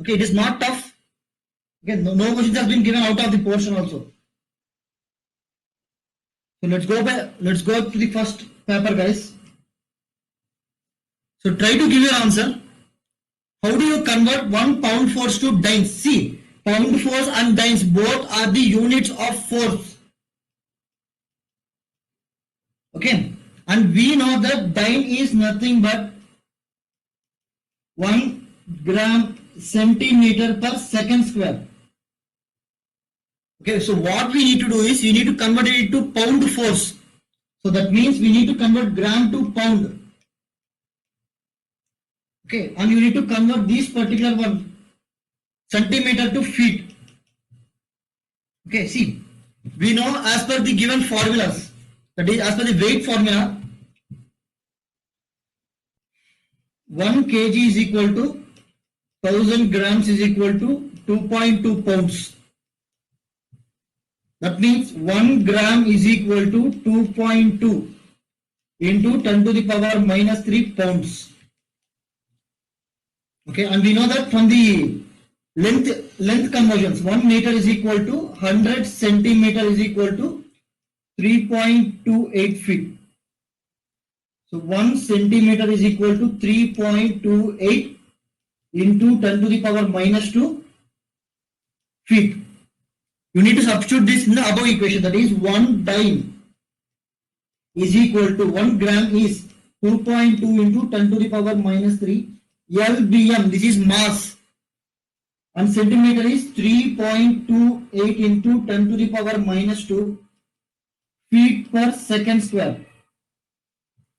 Okay, it is not tough. Okay, no questions has been given out of the portion also. So let's go to the first paper, guys. So try to give your answer. How do you convert 1 pound force to dynes? See, pound force and dynes both are the units of force. Okay, and we know that dyne is nothing but 1 gram centimeter per second square. Okay, so what we need to do is you need to convert it into pound force. So that means we need to convert gram to pound. Okay, and you need to convert this particular one centimeter to feet. Okay, see, we know as per the given formulas, that is as per the weight formula, 1 kg is equal to 1000 grams is equal to 2.2 pounds. That means 1 gram is equal to 2.2 into 10 to the power minus 3 pounds. Okay, and we know that from the length conversions, 1 meter is equal to 100 centimeter is equal to 3.28 feet. So 1 centimeter is equal to 3.28 into 10 to the power minus 2 feet. You need to substitute this in the above equation, that is 1 dyne is equal to 1 gram is 2.2 into 10 to the power minus 3 lbm, this is mass, and centimeter is 3.28 into 10 to the power minus 2 feet per second square.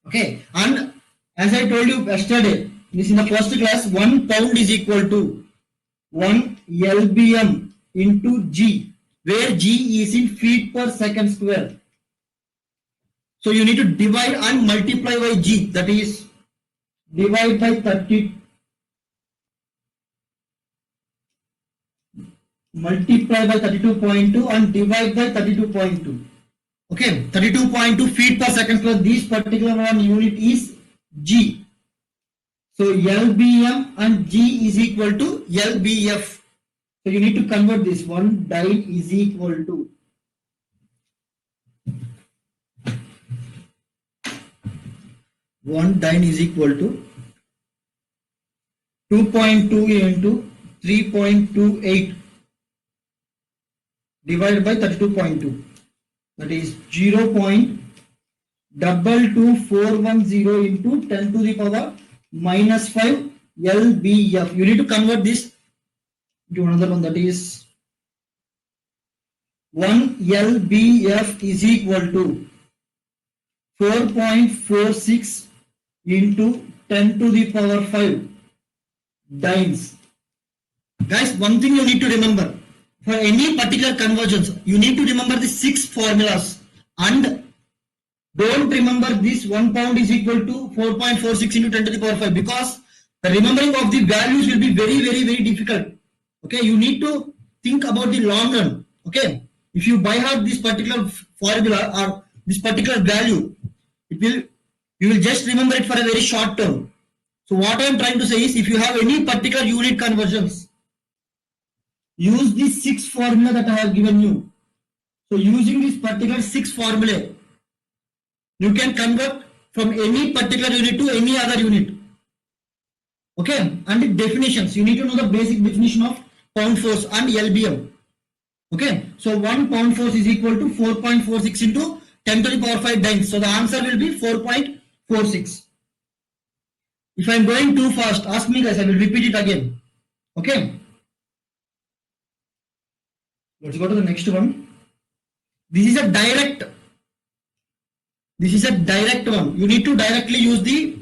Okay, and as I told you yesterday, this in the first class, 1 pound is equal to 1 lbm into g, where g is in feet per second square. So you need to divide and multiply by g, that is divide by 30, multiply by 32.2 and divide by 32.2. Okay, 32.2 feet per second square. This particular one unit is G. So LBM and G is equal to LBF. So you need to convert this. 1 dyne is equal to 2.2 into 3.28 divided by 32.2. That is 0.22410 into 10 to the power minus 5 LBF. You need to convert this to another one, that is 1 LBF is equal to 4.46 into 10 to the power 5 dynes. Guys, one thing you need to remember, for any particular conversions, you need to remember the 6 formulas and don't remember this 1 pound is equal to 4.46 into 10 to the power 5, because the remembering of the values will be very difficult. Okay, you need to think about the long run. Okay, if you by heart this particular formula or this particular value, you will just remember it for a very short term. So what I am trying to say is, if you have any particular unit conversions, use the 6 formula that I have given you. So using this particular 6 formula, you can convert from any particular unit to any other unit. Okay, and the definitions, you need to know the basic definition of pound force and LBM. Okay, so 1 pound force is equal to 4.46 into 10 to the power 5 dynes. So the answer will be 4.46. If I am going too fast, ask me guys, I will repeat it again. Okay, let's go to the next one. This is a direct one. You need to directly use the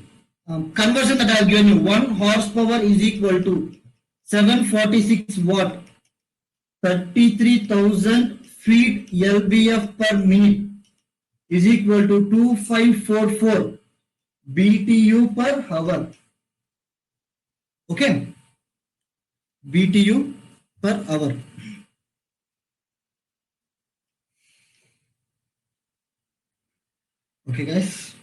conversion that I have given you. 1 horsepower is equal to 746 watt, 33,000 feet LBF per minute is equal to 2544 BTU per hour. Okay, BTU per hour. Okay guys,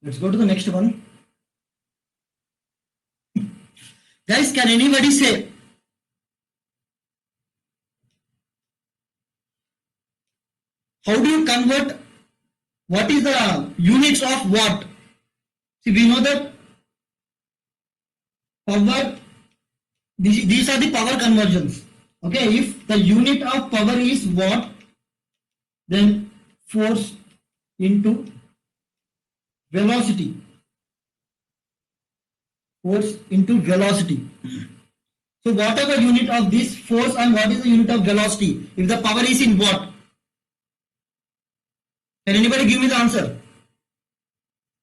let's go to the next one. Guys, can anybody say how do you convert what is the units of watt? See, we know that power, these are the power conversions. Okay, if the unit of power is watt, then force into velocity. Force into velocity. So whatever unit of this force and what is the unit of velocity? If the power is in watt, can anybody give me the answer?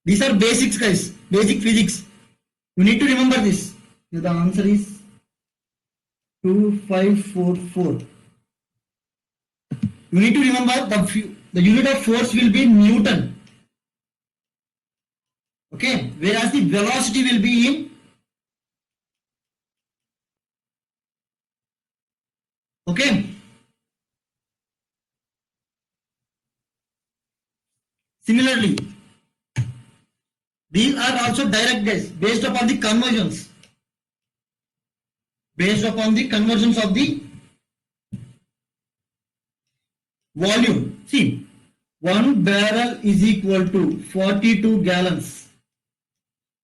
These are basics, guys. Basic physics. You need to remember this. The answer is 2544. You need to remember the unit of force will be Newton. Okay. Whereas the velocity will be in. Okay. Similarly, these are also direct, guys, based upon the conversions. Based upon the conversions of the volume. See, 1 barrel is equal to 42 gallons.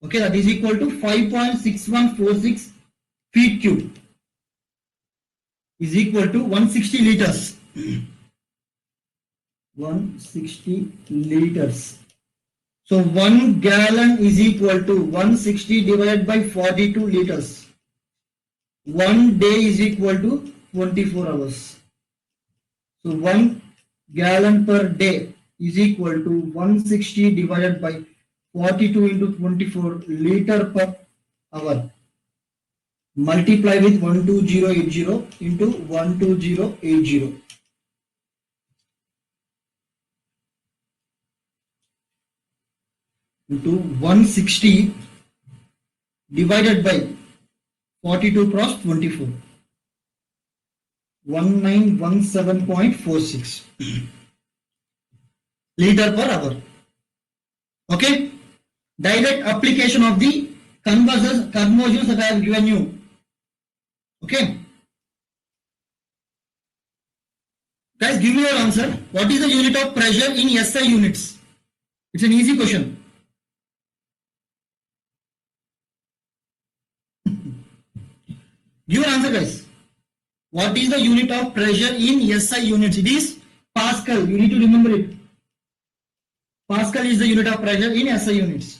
Okay, that is equal to 5.6146 feet cube is equal to 160 liters. 160 liters. So 1 gallon is equal to 160 divided by 42 liters. 1 day is equal to 24 hours. So 1 gallon per day is equal to 160 divided by 42 into 24 liter per hour. Multiply with 12080 into 12080. Into 160 divided by 42 cross 24. 1917.46 liter per hour. Okay. Direct application of the conversions that I have given you. Okay. Guys, give me your answer. What is the unit of pressure in SI units? It's an easy question. Give your answer, guys. What is the unit of pressure in SI units? It is Pascal. You need to remember it. Pascal is the unit of pressure in SI units.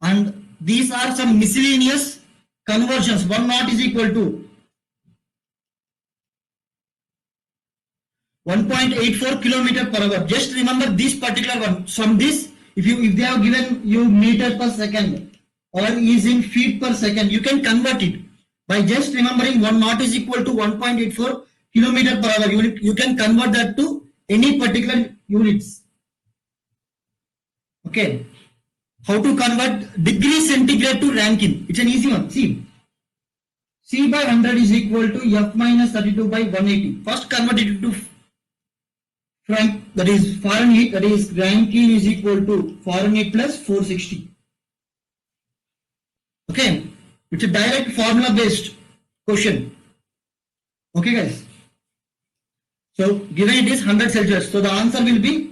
And these are some miscellaneous conversions. 1 knot is equal to 1.84 kilometer per hour. Just remember this particular one. From this, if they have given you meter per second or is in feet per second, you can convert it by just remembering 1 knot is equal to 1.84 kilometer per hour. You can convert that to any particular units. Okay. How to convert degree centigrade to Rankine? It's an easy one. See, C by 100 is equal to F minus 32 by 180. First convert it to Frank, that is Fahrenheit, that is Rankine is equal to Fahrenheit plus 460. Okay, it's a direct formula based question. Okay, guys. So given it is 100 Celsius, so the answer will be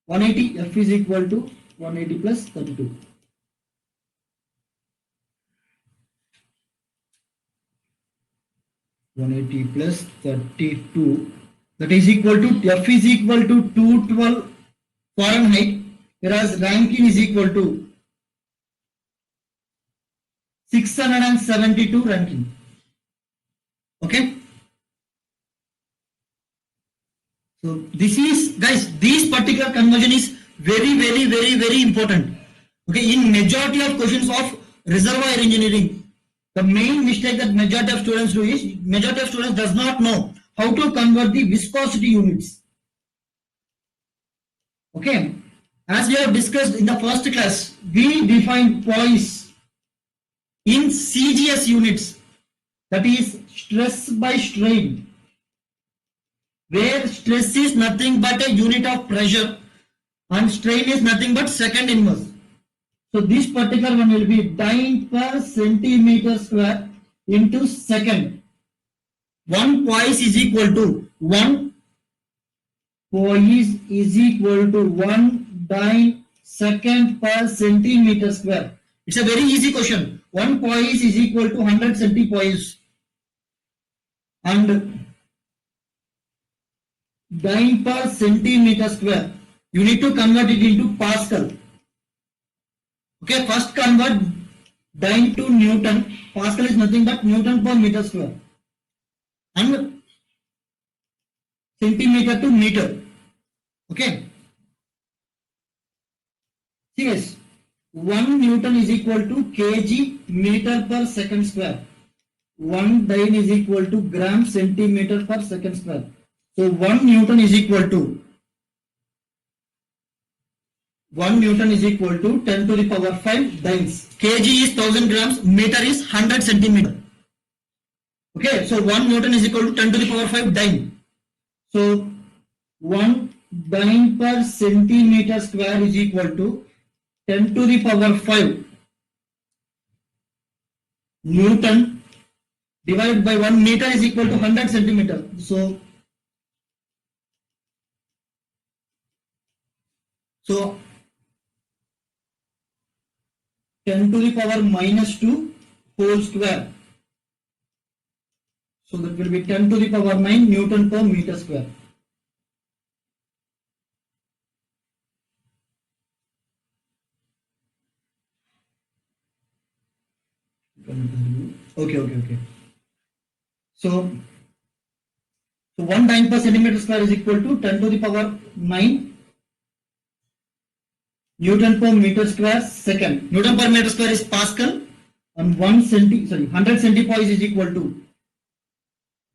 180. F is equal to 180 plus 32. plus 32, that is equal to F is equal to 212 Fahrenheit, whereas Rankine is equal to 672 Rankine. Okay. So this is, guys, this particular conversion is very important. Okay, in majority of questions of reservoir engineering, the main mistake that majority of students do is majority of students does not know how to convert the viscosity units. Okay, as we have discussed in the first class, we defined poise in CGS units, that is stress by strain, where stress is nothing but a unit of pressure and strain is nothing but second inverse. So this particular one will be dyne per centimeter square into second. 1 poise is equal to 1 poise is equal to 1 dyne second per centimeter square. It's a very easy question. 1 poise is equal to 100 centipoise. And dyne per centimeter square, you need to convert it into Pascal. Okay, first convert dyne to Newton. Pascal is nothing but Newton per meter square. And centimeter to meter. Okay. Yes. 1 Newton is equal to kg meter per second square. 1 dyne is equal to gram centimeter per second square. So 1 Newton is equal to 10 to the power 5 dynes. Kg is 1000 grams, meter is 100 centimeter. Okay, so 1 Newton is equal to 10 to the power 5 dyne. So 1 dyne per centimeter square is equal to 10 to the power 5 Newton divided by 1 meter is equal to 100 centimeter. So 10 to the power minus 2 whole square. So that will be 10 to the power 9 Newton per meter square. Okay. So 1 dyne per centimeter square is equal to 10 to the power 9 Newton per meter square second. Newton per meter square is Pascal, and 100 centipoise is equal to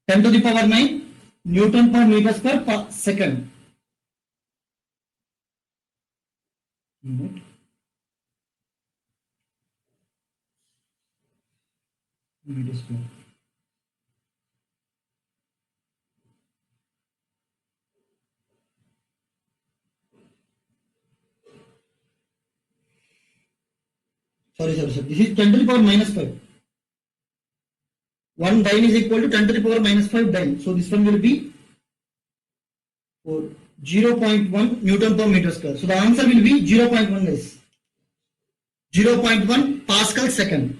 10 to the power 9 Newton per meter square per second. Meter square. Sorry. This is 10 to the power minus 5. 1 dyne is equal to 10 to the power minus 5 dyne. So this one will be 0.1 Newton per meter square. So the answer will be 0.1 guys. 0.1 Pascal second.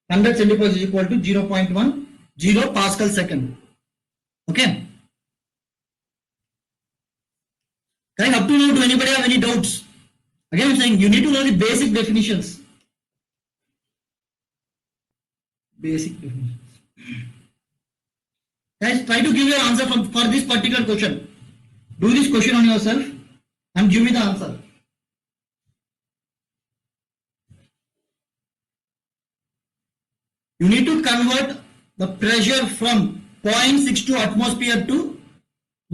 100 centipoise is equal to 0.10 Pascal second. Okay. Guys, up to now, do anybody have any doubts? Again, I'm saying you need to know the basic definitions. Guys, try to give your answer for this particular question. Do this question on yourself and give me the answer. You need to convert the pressure from 0.62 atmosphere to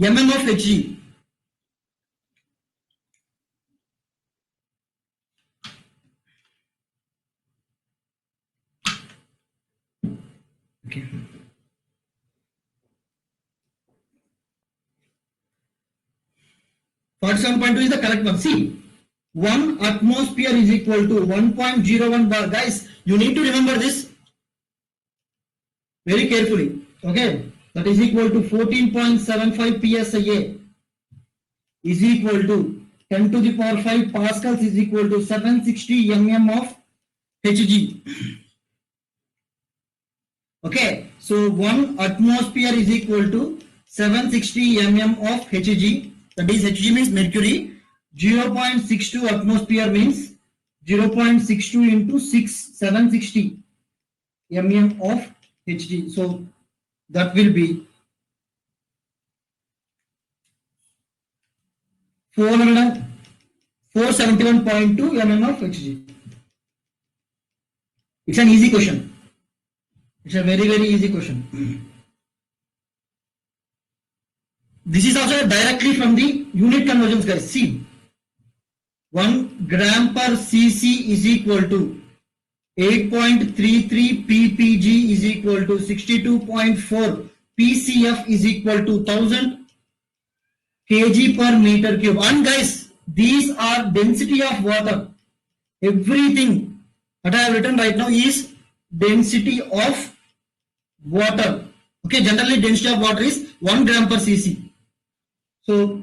mm of Hg. Okay. Part 7.2 is the correct one. See, 1 atmosphere is equal to 1.01 bar. Guys, you need to remember this very carefully. Okay, that is equal to 14.75 psi is equal to 10 to the power 5 pascals is equal to 760 mm of Hg. Okay, so 1 atmosphere is equal to 760 mm of Hg. That is, Hg means mercury. 0.62 atmosphere means 0.62 into 760 mm of Hg. So that will be 471.2 mm of Hg. It's an easy question. It's a very, very easy question. This is also directly from the unit conversions, guys. See, 1 gram per cc is equal to 8.33 ppg is equal to 62.4 pcf is equal to 1000 kg per meter cube. And guys, these are density of water. Everything that I have written right now is density of water. Okay, generally density of water is 1 gram per cc. So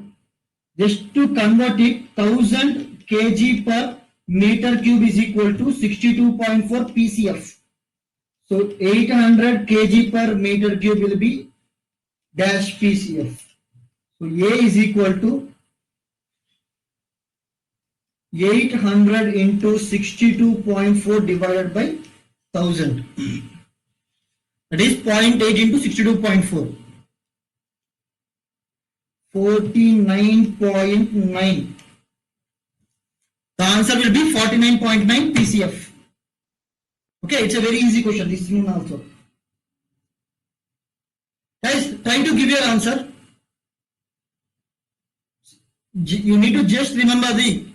just to convert it, 1000 kg per meter cube is equal to 62.4 PCF. So 800 kg per meter cube will be dash PCF. So A is equal to 800 into 62.4 divided by 1000. That is 0.8 into 62.4. 49.9. The answer will be 49.9 PCF. Okay, it's a very easy question. This one also. Guys, try to give your answer. You need to just remember the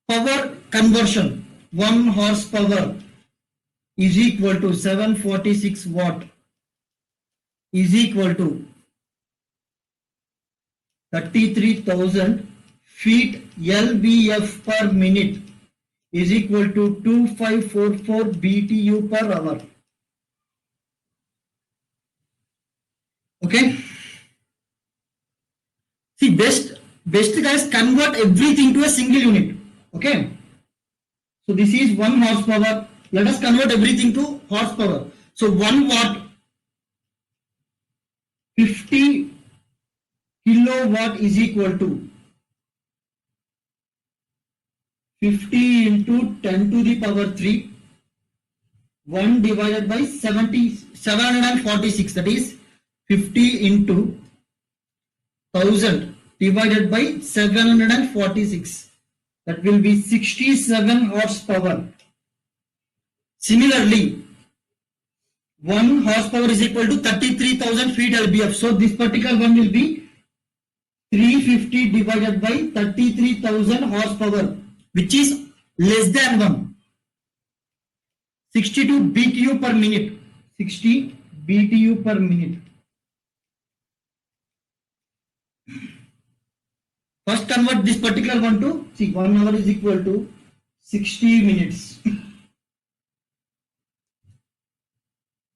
power conversion. 1 horsepower is equal to 746 watt is equal to 33,000 feet LBF per minute is equal to 2544 BTU per hour. Okay. See, best guys, convert everything to a single unit. Okay. So this is 1 horsepower. Let us convert everything to horsepower. So 1 watt, 50 kilowatt is equal to 50 into 10 to the power 3, 1 divided by 746, that is 50 into 1000 divided by 746, that will be 67 horsepower. Similarly, 1 horsepower is equal to 33,000 feet LBF. So this particular one will be 350 divided by 33,000 horsepower, which is less than 1. 62 BTU per minute. 60 BTU per minute. First convert this particular one to, see, 1 hour is equal to 60 minutes.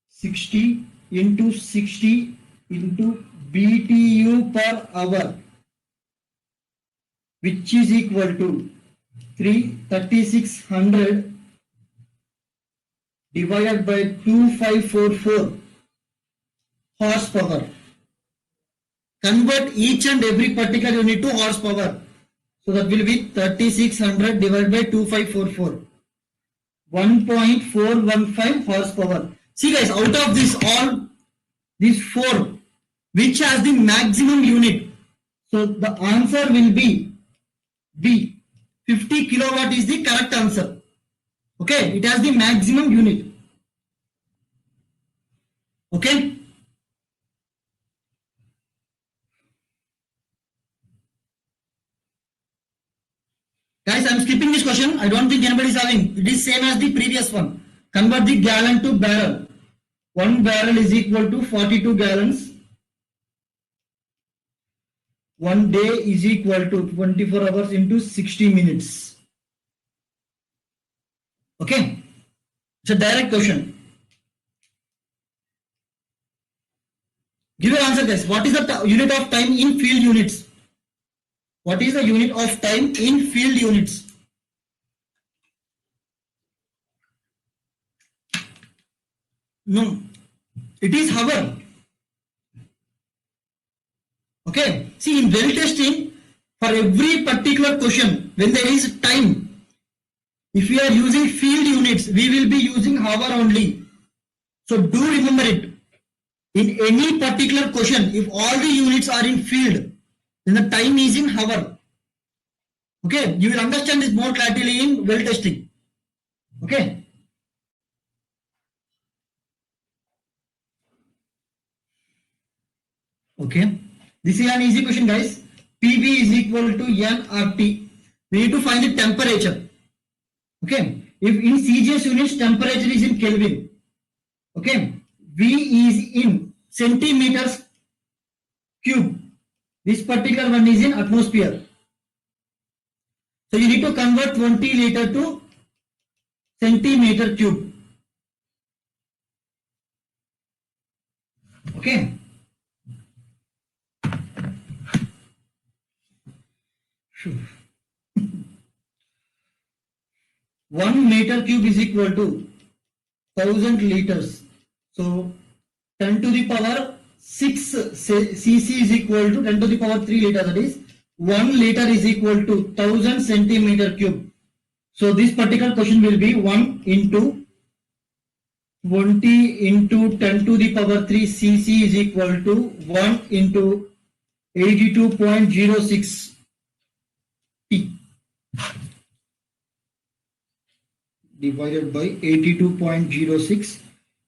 60 into 60 into BTU per hour, which is equal to 3600 divided by 2544 horsepower. Convert each and every particular unit to horsepower. So that will be 3600 divided by 2544. 1.415 horsepower. See guys, out of this all, these 4, which has the maximum unit? So the answer will be B. 50 kilowatt is the correct answer. Okay, it has the maximum unit. Okay. Guys, I am skipping this question. I don't think anybody is having. It is same as the previous one. Convert the gallon to barrel. 1 barrel is equal to 42 gallons. 1 day is equal to 24 hours into 60 minutes. Okay. It's a direct question. Give your answer guys. What is the unit of time in field units? What is the unit of time in field units? No, it is hour. Okay, see in well testing, for every particular question, when there is time, if we are using field units, we will be using hour only. So do remember it. In any particular question, if all the units are in field, then the time is in hour. Okay, you will understand this more clarity in well testing. Okay. Okay. This is an easy question, guys. PV is equal to nRT. We need to find the temperature. Okay. If in CGS units, temperature is in Kelvin. Okay. V is in centimeters cube. This particular one is in atmosphere. So you need to convert 20 liter to centimeter cube. Okay. Phew. 1 meter cube is equal to 1000 liters. So 10 to the power 6 cc is equal to 10 to the power 3 liter. That is 1 liter is equal to 1000 centimeter cube. So this particular question will be 1 into 20 into 10 to the power 3 cc is equal to 1 into 82.06 T divided by 82.06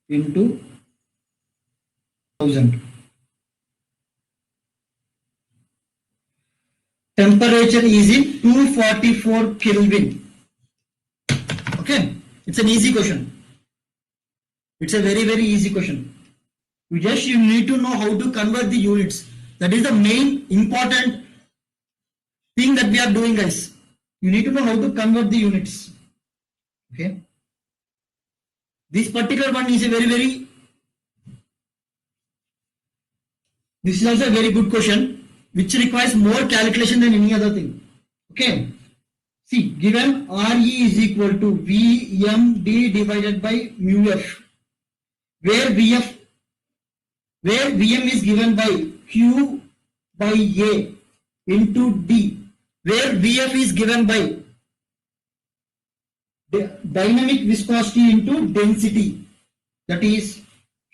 into 1000. Temperature is in 244 Kelvin. Okay, it's an easy question. It's a very easy question. You need to know how to convert the units. That is the main important thing that we are doing, guys. You need to know how to convert the units. Okay. This particular one is a this is also a very good question, which requires more calculation than any other thing. Okay. See, given Re is equal to Vmd divided by mu f, where Vm is given by Q by A into D, where Vf is given by dynamic viscosity into density, that is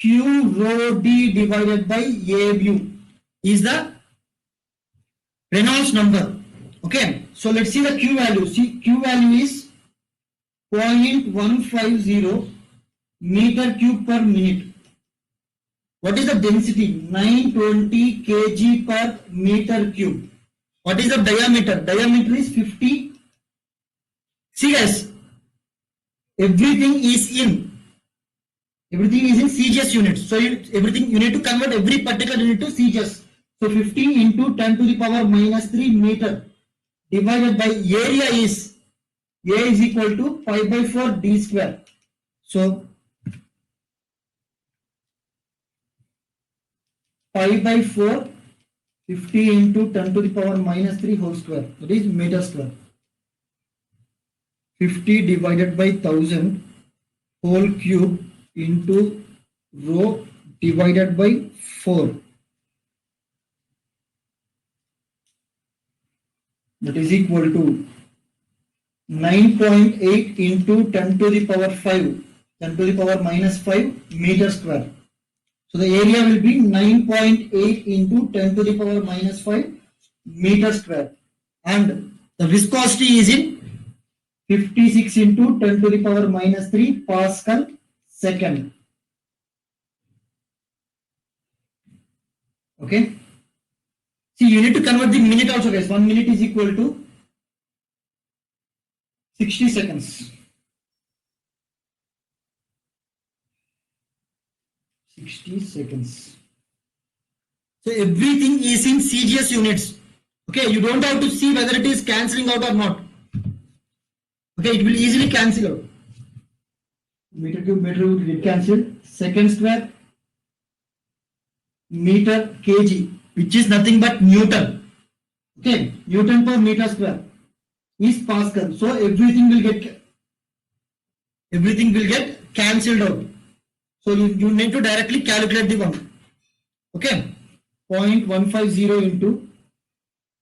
Q rho D divided by A mu is the Reynolds number. Okay, so let's see the Q value. See, Q value is 0.150 meter cube per minute. What is the density? 920 kg per meter cube. What is the diameter? Diameter is 50. See guys, everything is in CGS units. So everything you need to convert every particular unit to CGS. So 50 into 10 to the power minus 3 meter divided by area is A is equal to pi by 4 d square. So pi by 4, 50 into 10 to the power minus 3 whole square, that is meter square. 50 divided by 1000 whole cube into rho divided by 4, that is equal to 9.8 into 10 to the power 5, 10 to the power minus 5 meter square. So the area will be 9.8 into 10 to the power minus 5 meter square, and the viscosity is in 56 into 10 to the power minus 3 Pascal second. Okay. See, you need to convert the minute also, guys. 1 minute is equal to 60 seconds. 60 seconds. So everything is in CGS units. Okay, you don't have to see whether it is cancelling out or not. Okay, it will easily cancel out. Meter cube will get cancelled. Second square, meter kg, which is nothing but Newton. Okay, Newton per meter square is Pascal. So everything will get cancelled out. So you need to directly calculate the one. Okay, 0.150 into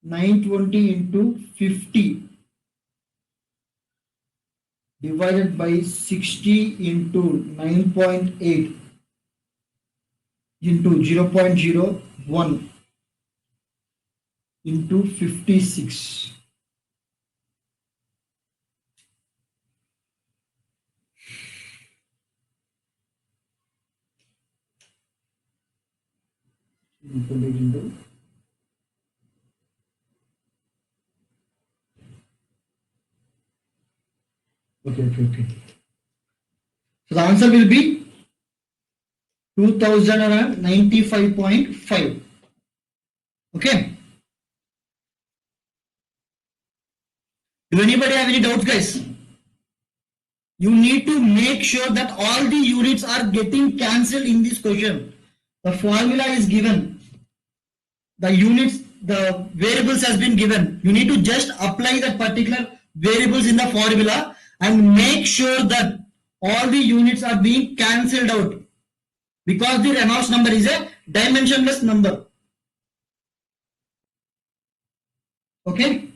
920 into 50 divided by 60 into 9.8 into 0.01 into 56. Okay. So the answer will be 2095.5. Okay. Do anybody have any doubts, guys? You need to make sure that all the units are getting cancelled in this question. The formula is given. The units, the variables has been given. You need to just apply that particular variables in the formula and make sure that all the units are being cancelled out, because the Reynolds number is a dimensionless number. Okay.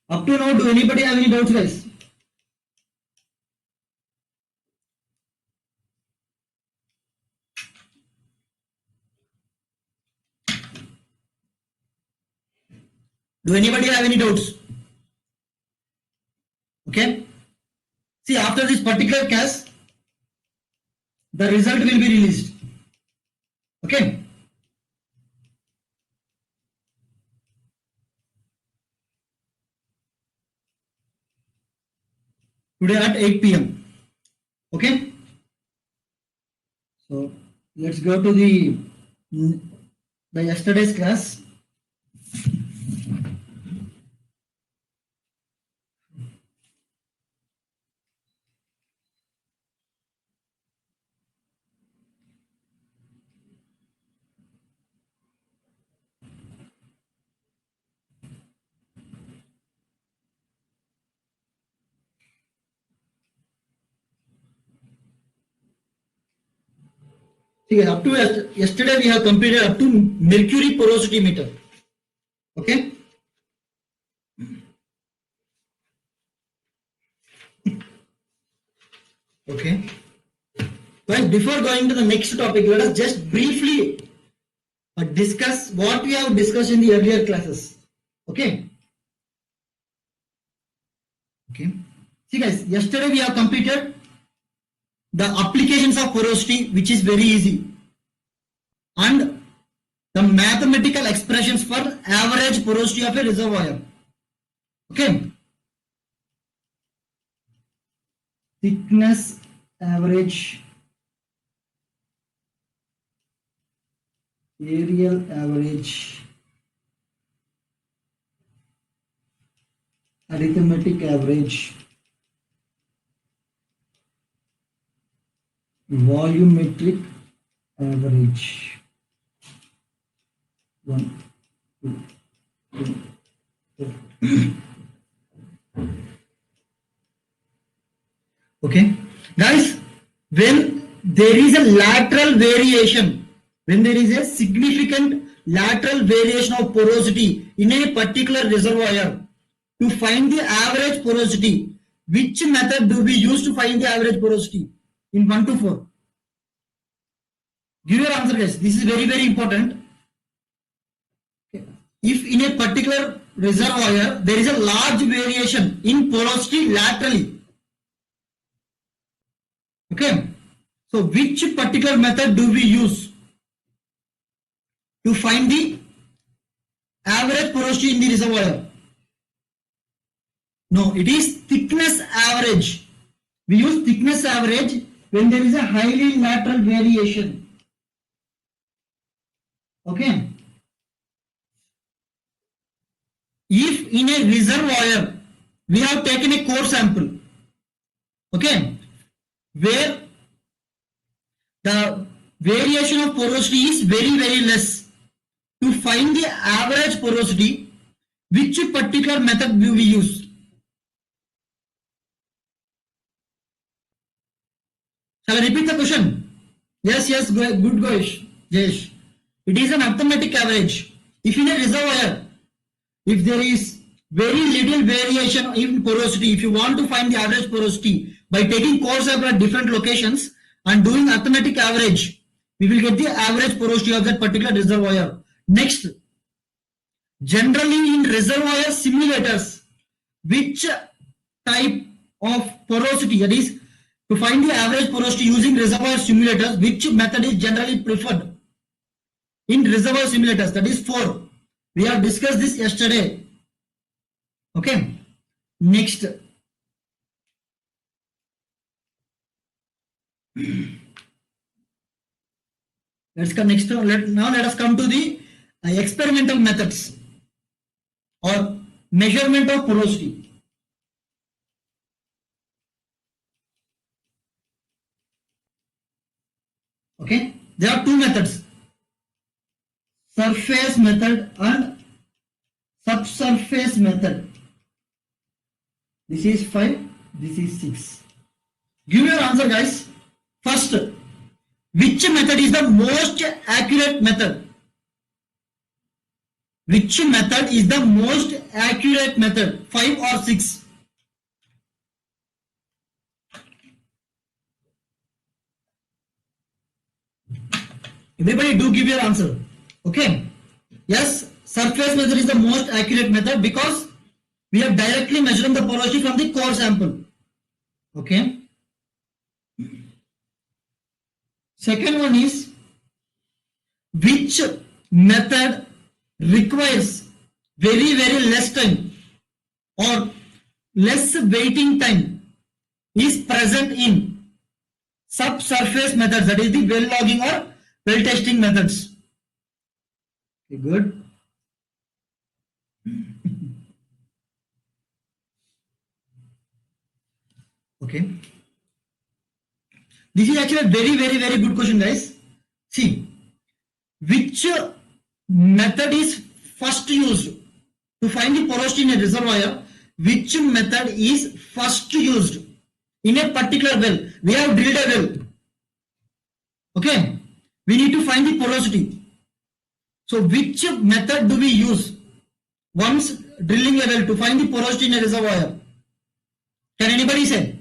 Up to now, do anybody have any doubts, guys? Do anybody have any doubts? Okay. See, after this particular case, the result will be released. Okay. Today at 8 p.m. Okay. So let's go to the yesterday's class. See, up to yesterday we have completed up to mercury porosity meter. Okay. Okay. But before going to the next topic, let us just briefly discuss what we have discussed in the earlier classes. Okay. Okay. See guys, yesterday we have completed the applications of porosity, which is very easy, and the mathematical expressions for average porosity of a reservoir. Okay. Thickness average, areal average, arithmetic average, volumetric average. 1, 2, 3, 4. Okay, guys, when there is a lateral variation, when there is a significant lateral variation of porosity in a particular reservoir, to find the average porosity, which method do we use to find the average porosity in 1 to 4? Give your answer, guys. This is very, very important. If in a particular reservoir there is a large variation in porosity laterally, okay, so which particular method do we use to find the average porosity in the reservoir? No, it is thickness average. We use thickness average when there is a highly lateral variation. Okay. If in a reservoir we have taken a core sample, okay, where the variation of porosity is very, very less, to find the average porosity, which particular method do we use? Shall I repeat the question? Yes, good Goish. Yes. It is an arithmetic average. If in a reservoir, if there is very little variation in porosity, if you want to find the average porosity by taking core sample at different locations and doing arithmetic average, we will get the average porosity of that particular reservoir. Next, generally in reservoir simulators, which type of porosity, that is to find the average porosity using reservoir simulators, which method is generally preferred in reservoir simulators? That is 4. We have discussed this yesterday. Okay. Next. Let's come next. Now let us come to the experimental methods or measurement of porosity. Okay, there are two methods, surface method and subsurface method. This is 5, this is 6. Give your answer, guys. First, which method is the most accurate method? Which method is the most accurate method? 5 or 6? Everybody do give your answer. Okay. Yes, surface method is the most accurate method because we are directly measuring the porosity from the core sample. Okay. Second one is, which method requires very less time or less waiting time is present in subsurface methods, that is the well logging or well testing methods. Okay, good. Okay. This is actually a very good question, guys. See, which method is first used to find the porosity in a reservoir? Which method is first used in a particular well? We have drilled a well. Okay. We need to find the porosity. So which method do we use once drilling a well to find the porosity in a reservoir? Can anybody say?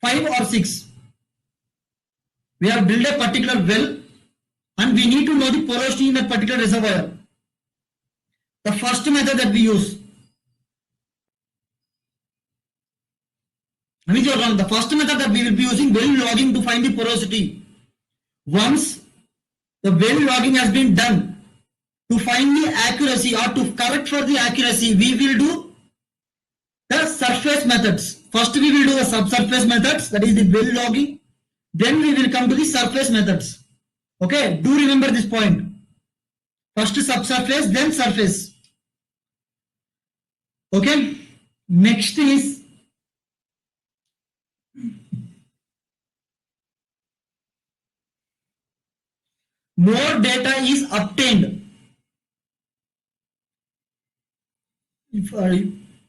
5 or 6? We have drilled a particular well and we need to know the porosity in that particular reservoir. The first method that we use. I mean, you're wrong. The first method that we will be using, well logging to find the porosity. Once the well logging has been done, to find the accuracy or to correct for the accuracy, we will do the surface methods. First we will do the subsurface methods, that is the well logging. Then we will come to the surface methods. Okay, do remember this point. First subsurface, then surface. Okay, next is more data is obtained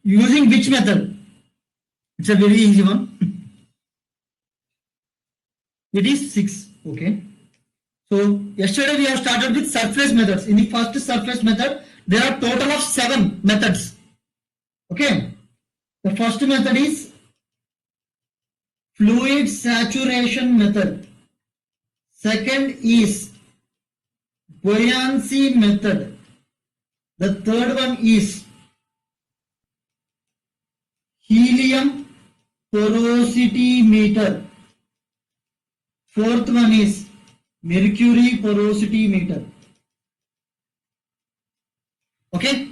using which method? It's a very easy one. It is 6. Okay. So yesterday we have started with surface methods. In the first surface method, there are total of 7 methods. Okay. The first method is fluid saturation method. Second is buoyancy method. The third one is helium porosity meter. Fourth one is mercury porosity meter. Okay.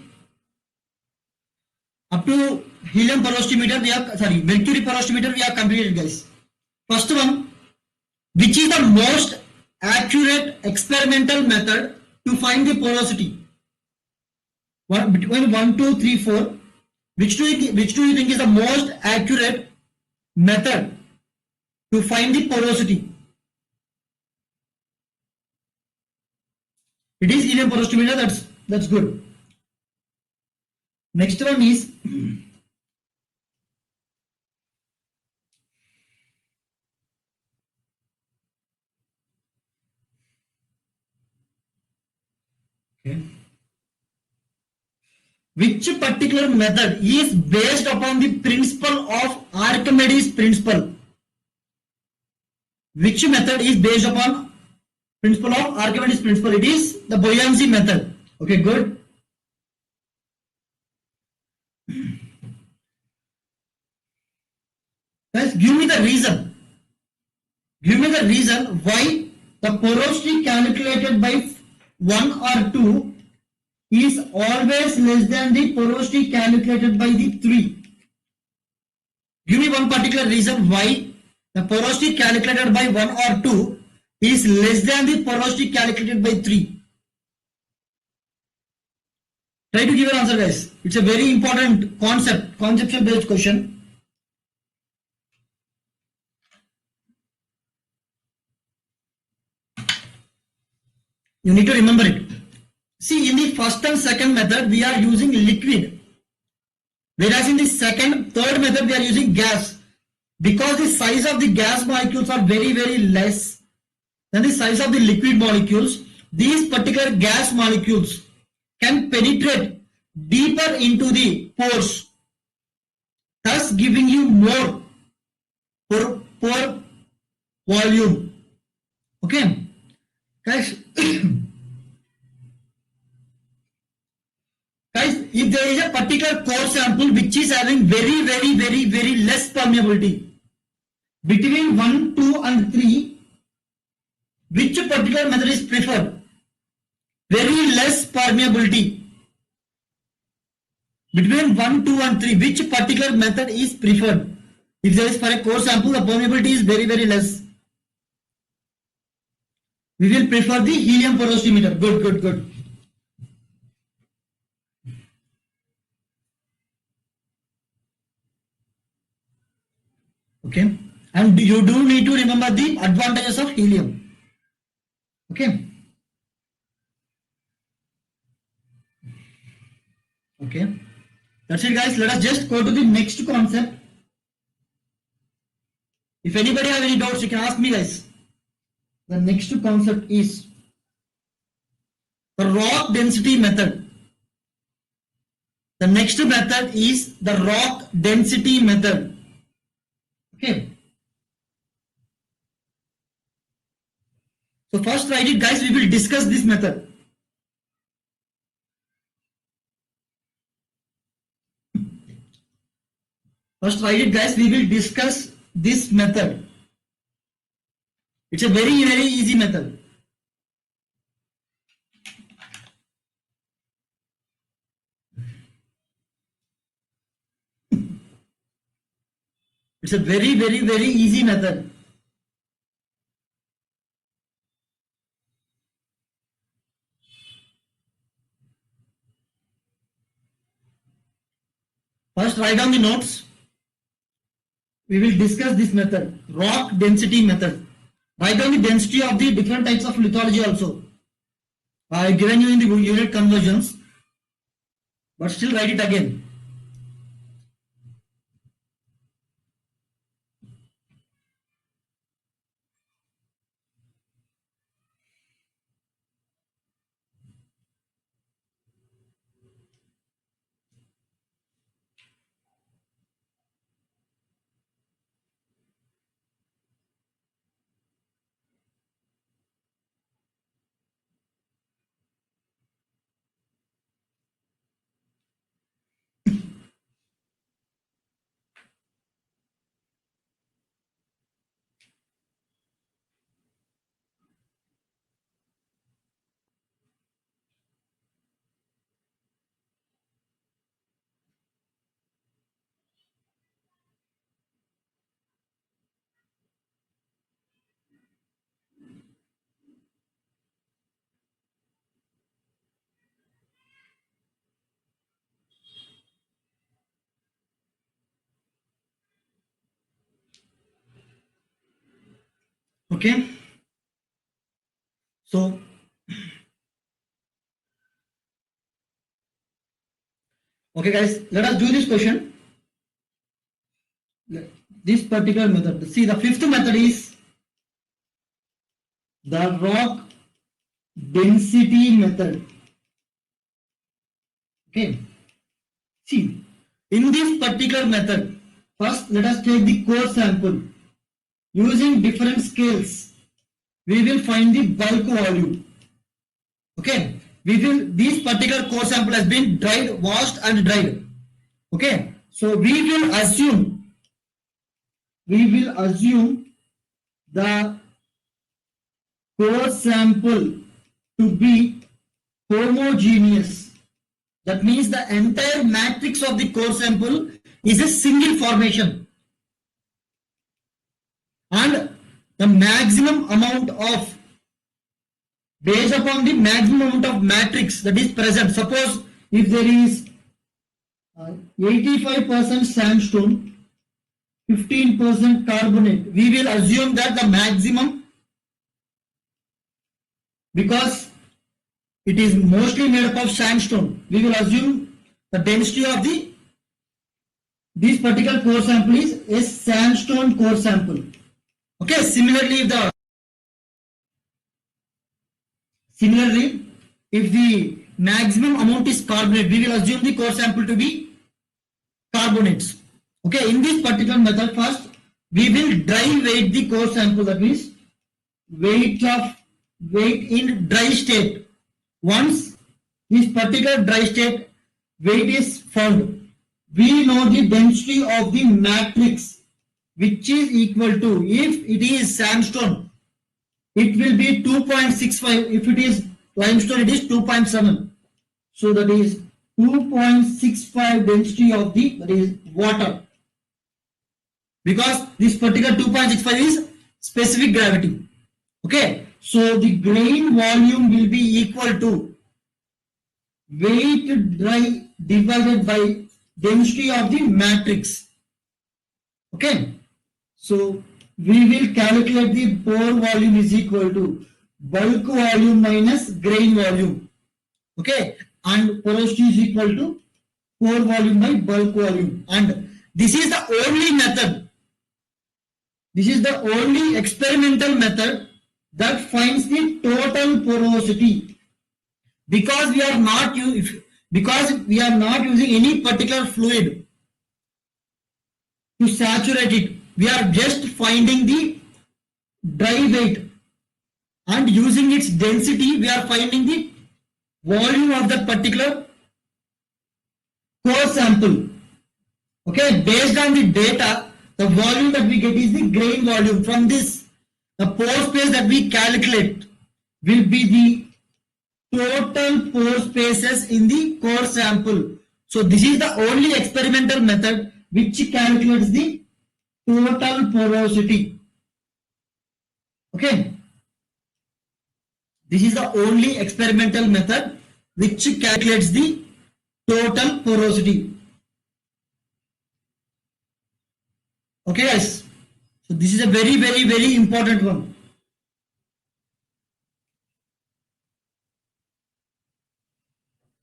Up to helium porosity meter, mercury porosity meter we have completed, guys. First one, which is the most accurate experimental method to find the porosity? Between 1, 2, 3, 4. Which do you think is the most accurate method to find the porosity? It is helium porosity meter. That's good. Next one is okay. Which particular method is based upon the principle of Archimedes principle? Which method is based upon principle of Archimedes principle? It is the buoyancy method. Okay, good. Guys, give me the reason. Give me the reason why the porosity calculated by 1 or 2 is always less than the porosity calculated by the 3. Give me one particular reason why the porosity calculated by 1 or 2 is less than the porosity calculated by 3. Try to give an answer, guys. It's a very important conceptual based question. You need to remember it. See, in the first and second method, we are using liquid. Whereas in the third method, we are using gas. Because the size of the gas molecules are very, very less than the size of the liquid molecules, these particular gas molecules can penetrate deeper into the pores, thus giving you more pore volume. Okay, guys. Guys, if there is a particular core sample which is having very less permeability, between 1, 2 and 3, which particular method is preferred? Very less permeability. Between 1, 2 and 3, which particular method is preferred? If there is for a core sample, the permeability is very less. We will prefer the helium porosimeter. Good. Okay, and you do need to remember the advantages of helium. Okay. Okay, that's it, guys. Let us just go to the next concept. If anybody have any doubts, you can ask me, guys. The next concept is the rock density method. The next method is the rock density method. Okay. So first write it, guys. We will discuss this method. First write it, guys. We will discuss this method. It's a very easy method. It's a very easy method. First write down the notes. We will discuss this method, rock density method. Write down the density of the different types of lithology also. I have given you in the unit conversions, but still write it again. Okay. So okay, guys, let us do this question. This particular method. See, the fifth method is the rock density method. Okay. See, in this particular method, first let us take the core sample. Using different scales, we will find the bulk volume. Okay. This particular core sample has been dried, washed and dried. Okay. So we will assume the core sample to be homogeneous. That means the entire matrix of the core sample is a single formation. And the maximum amount of, based upon the maximum amount of matrix that is present, suppose if there is 85% sandstone, 15% carbonate, we will assume that the maximum, because it is mostly made up of sandstone, we will assume the density of this particular core sample is a sandstone core sample. Okay, similarly, if the maximum amount is carbonate, we will assume the core sample to be carbonates. Okay, in this particular method, first we will dry weight the core sample, that means weight in dry state. Once this particular dry state weight is found, we know the density of the matrix, which is equal to, if it is sandstone, it will be 2.65. If it is limestone, it is 2.7. So that is 2.65 density of that is water. Because this particular 2.65 is specific gravity. Okay. So the grain volume will be equal to weight dry divided by density of the matrix. Okay. So we will calculate the pore volume is equal to bulk volume minus grain volume. Okay. And porosity is equal to pore volume by bulk volume. And this is the only method. This is the only experimental method that finds the total porosity. Because we are not using any particular fluid to saturate it. We are just finding the dry weight, and using its density, we are finding the volume of that particular core sample. Okay, based on the data, the volume that we get is the grain volume. From this, the pore space that we calculate will be the total pore spaces in the core sample. So this is the only experimental method which calculates the total porosity. Okay. This is the only experimental method which calculates the total porosity. Okay guys. So this is a very, very, very important one.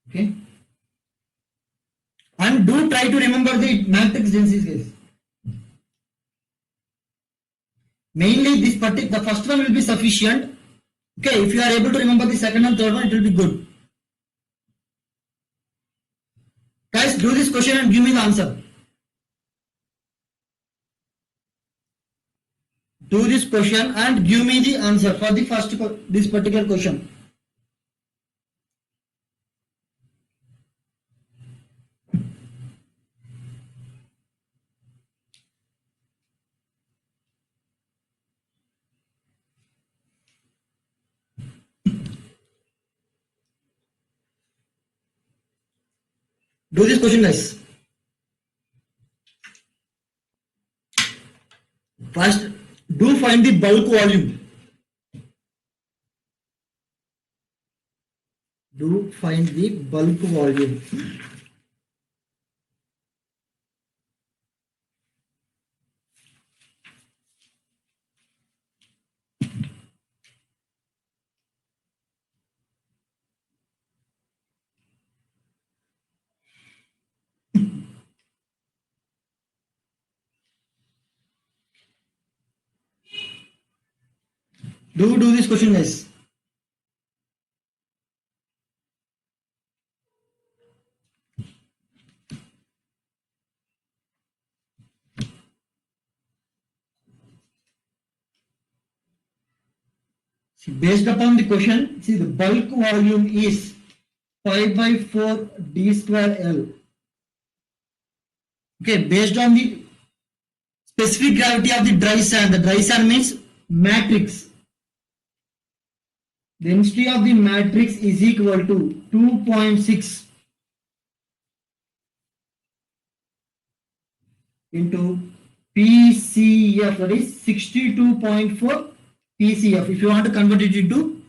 Okay. And do try to remember the matrix densities, guys. Mainly the first one will be sufficient. Okay, if you are able to remember the second and third one, it will be good. Guys, do this question and give me the answer. Do this question and give me the answer for the first this particular question. Do this question, guys. First, do find the bulk volume. Do find the bulk volume. Do this question, guys. See, based upon the question, see the bulk volume is 5 by 4 d square L. Okay, based on the specific gravity of the dry sand means matrix. Density of the matrix is equal to 2.6 into PCF, that is 62.4 PCF. If you want to convert it into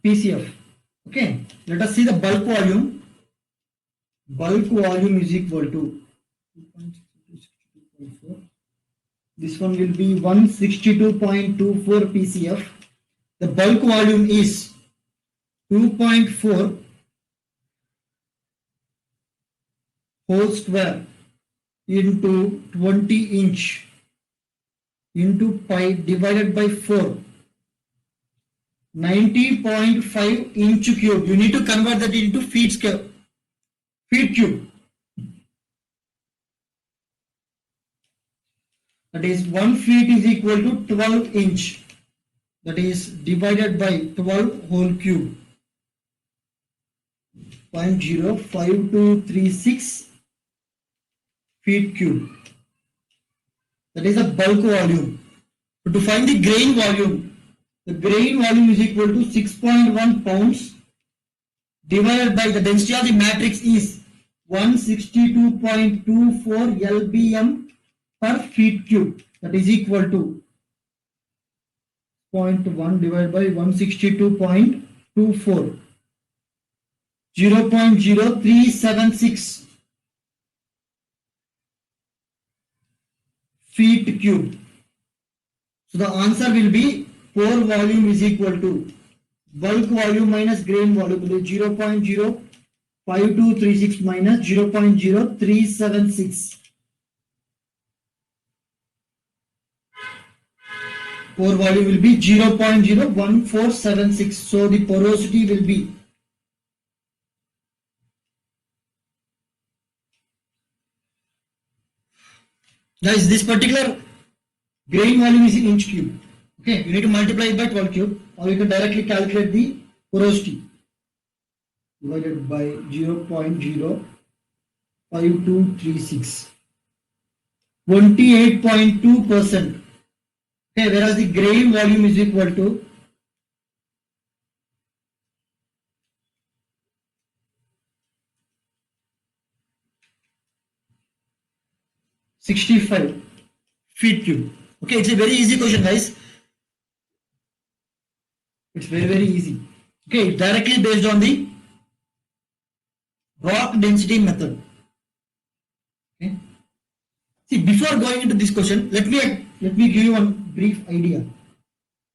PCF, Okay, let us see the bulk volume. Bulk volume is equal to 2.62.4. This one will be 162.24 PCF. The bulk volume is 2.4 whole square into 20 inch into pi divided by 4. 90.5 inch cube. You need to convert that into feet cube. That is 1 feet is equal to 12 inch. That is divided by 12 whole cube. 0.05236 feet cube. That is a bulk volume. So to find the grain volume is equal to 6.1 pounds divided by the density of the matrix is 162.24 lbm per feet cube. That is equal to 0.1 divided by 162.24. 0.0376 feet cube. So the answer will be pore volume is equal to bulk volume minus grain volume will be 0.05236 minus 0.0376. Pore volume will be 0.01476. So the porosity will be guys, this particular grain volume is in inch cube. Okay, you need to multiply it by 12 cube, or you can directly calculate the porosity divided by 0.05236. 28.2%. Okay, whereas the grain volume is equal to 65 feet cube. Okay, it's a very easy question, guys. It's very easy. Okay, directly based on the rock density method. Okay. See, before going into this question, let me give you one brief idea.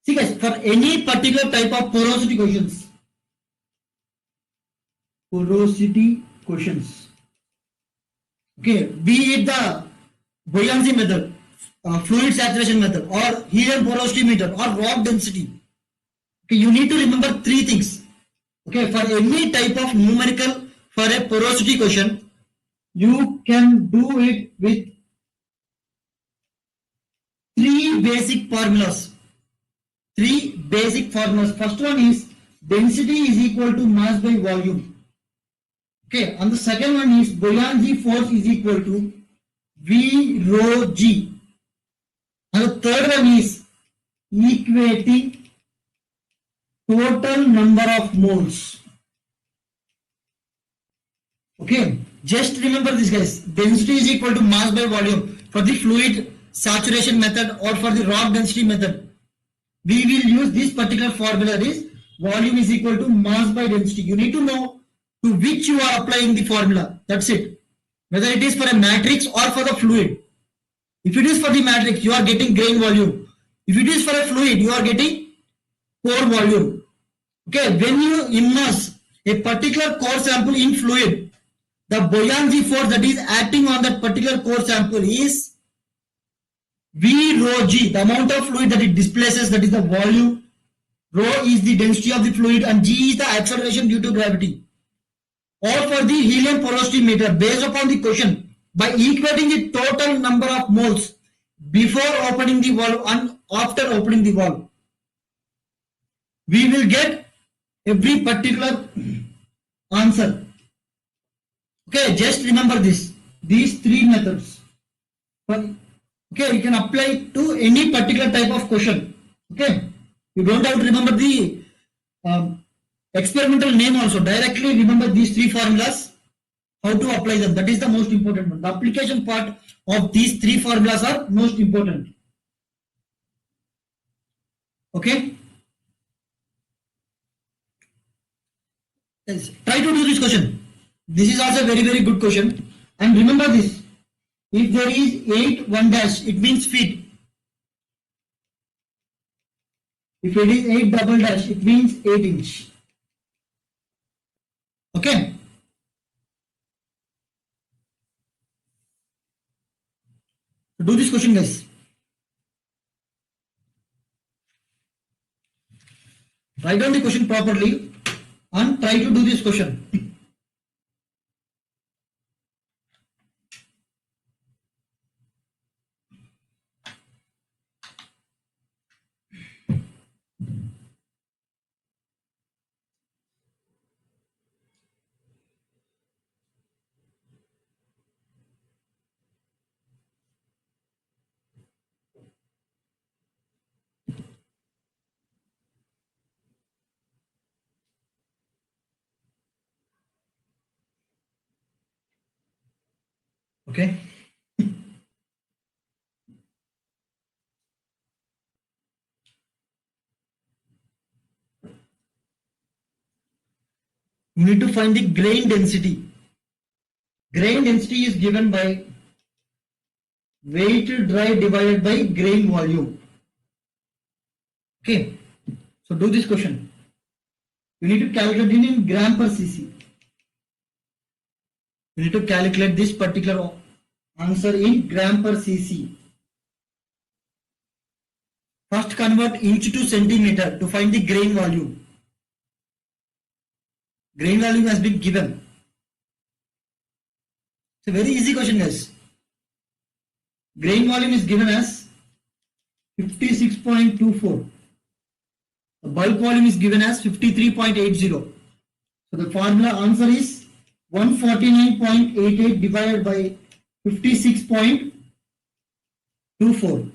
See, guys, for any particular type of porosity questions, okay, be it the buoyancy method, fluid saturation method, or helium porosity meter, or rock density. Okay, you need to remember three things. Okay, for any type of numerical for a porosity question, you can do it with three basic formulas. First one is density is equal to mass by volume. Okay, and the second one is buoyancy force is equal to V rho G. And the third one is equating total number of moles. Okay, just remember this, guys. Density is equal to mass by volume for the fluid saturation method or for the rock density method. We will use this particular formula is volume is equal to mass by density. You need to know to which you are applying the formula. That's it. Whether it is for a matrix or for the fluid. If it is for the matrix, you are getting grain volume. If it is for a fluid, you are getting pore volume. Okay, when you immerse a particular core sample in fluid, the buoyancy force that is acting on that particular core sample is V rho G, the amount of fluid that it displaces, that is the volume. Rho is the density of the fluid and G is the acceleration due to gravity. Or for the helium porosity meter, based upon the question, by equating the total number of moles before opening the valve and after opening the valve, we will get every particular answer. Okay, just remember this. These three methods. Okay, you can apply it to any particular type of question. Okay, you don't have to remember the experimental name also. Directly remember these three formulas, how to apply them. That is the most important one. The application part of these three formulas are most important. Okay. Yes. Try to do this question. This is also a very, very good question. And remember this. If there is 8 1 dash, it means feet. If it is 8 double dash, it means 8 inch. Okay. Do this question, guys. Write down the question properly and try to do this question. Okay. You need to find the grain density. Grain density is given by weight dry divided by grain volume. Okay. So do this question. You need to calculate it in gram per cc. You need to calculate this particular answer in gram per cc. First convert inch to centimeter to find the grain volume. Grain volume has been given. It's a very easy question, guys. Grain volume is given as 56.24. The bulk volume is given as 53.80. So the formula answer is 149.88 divided by 56.24.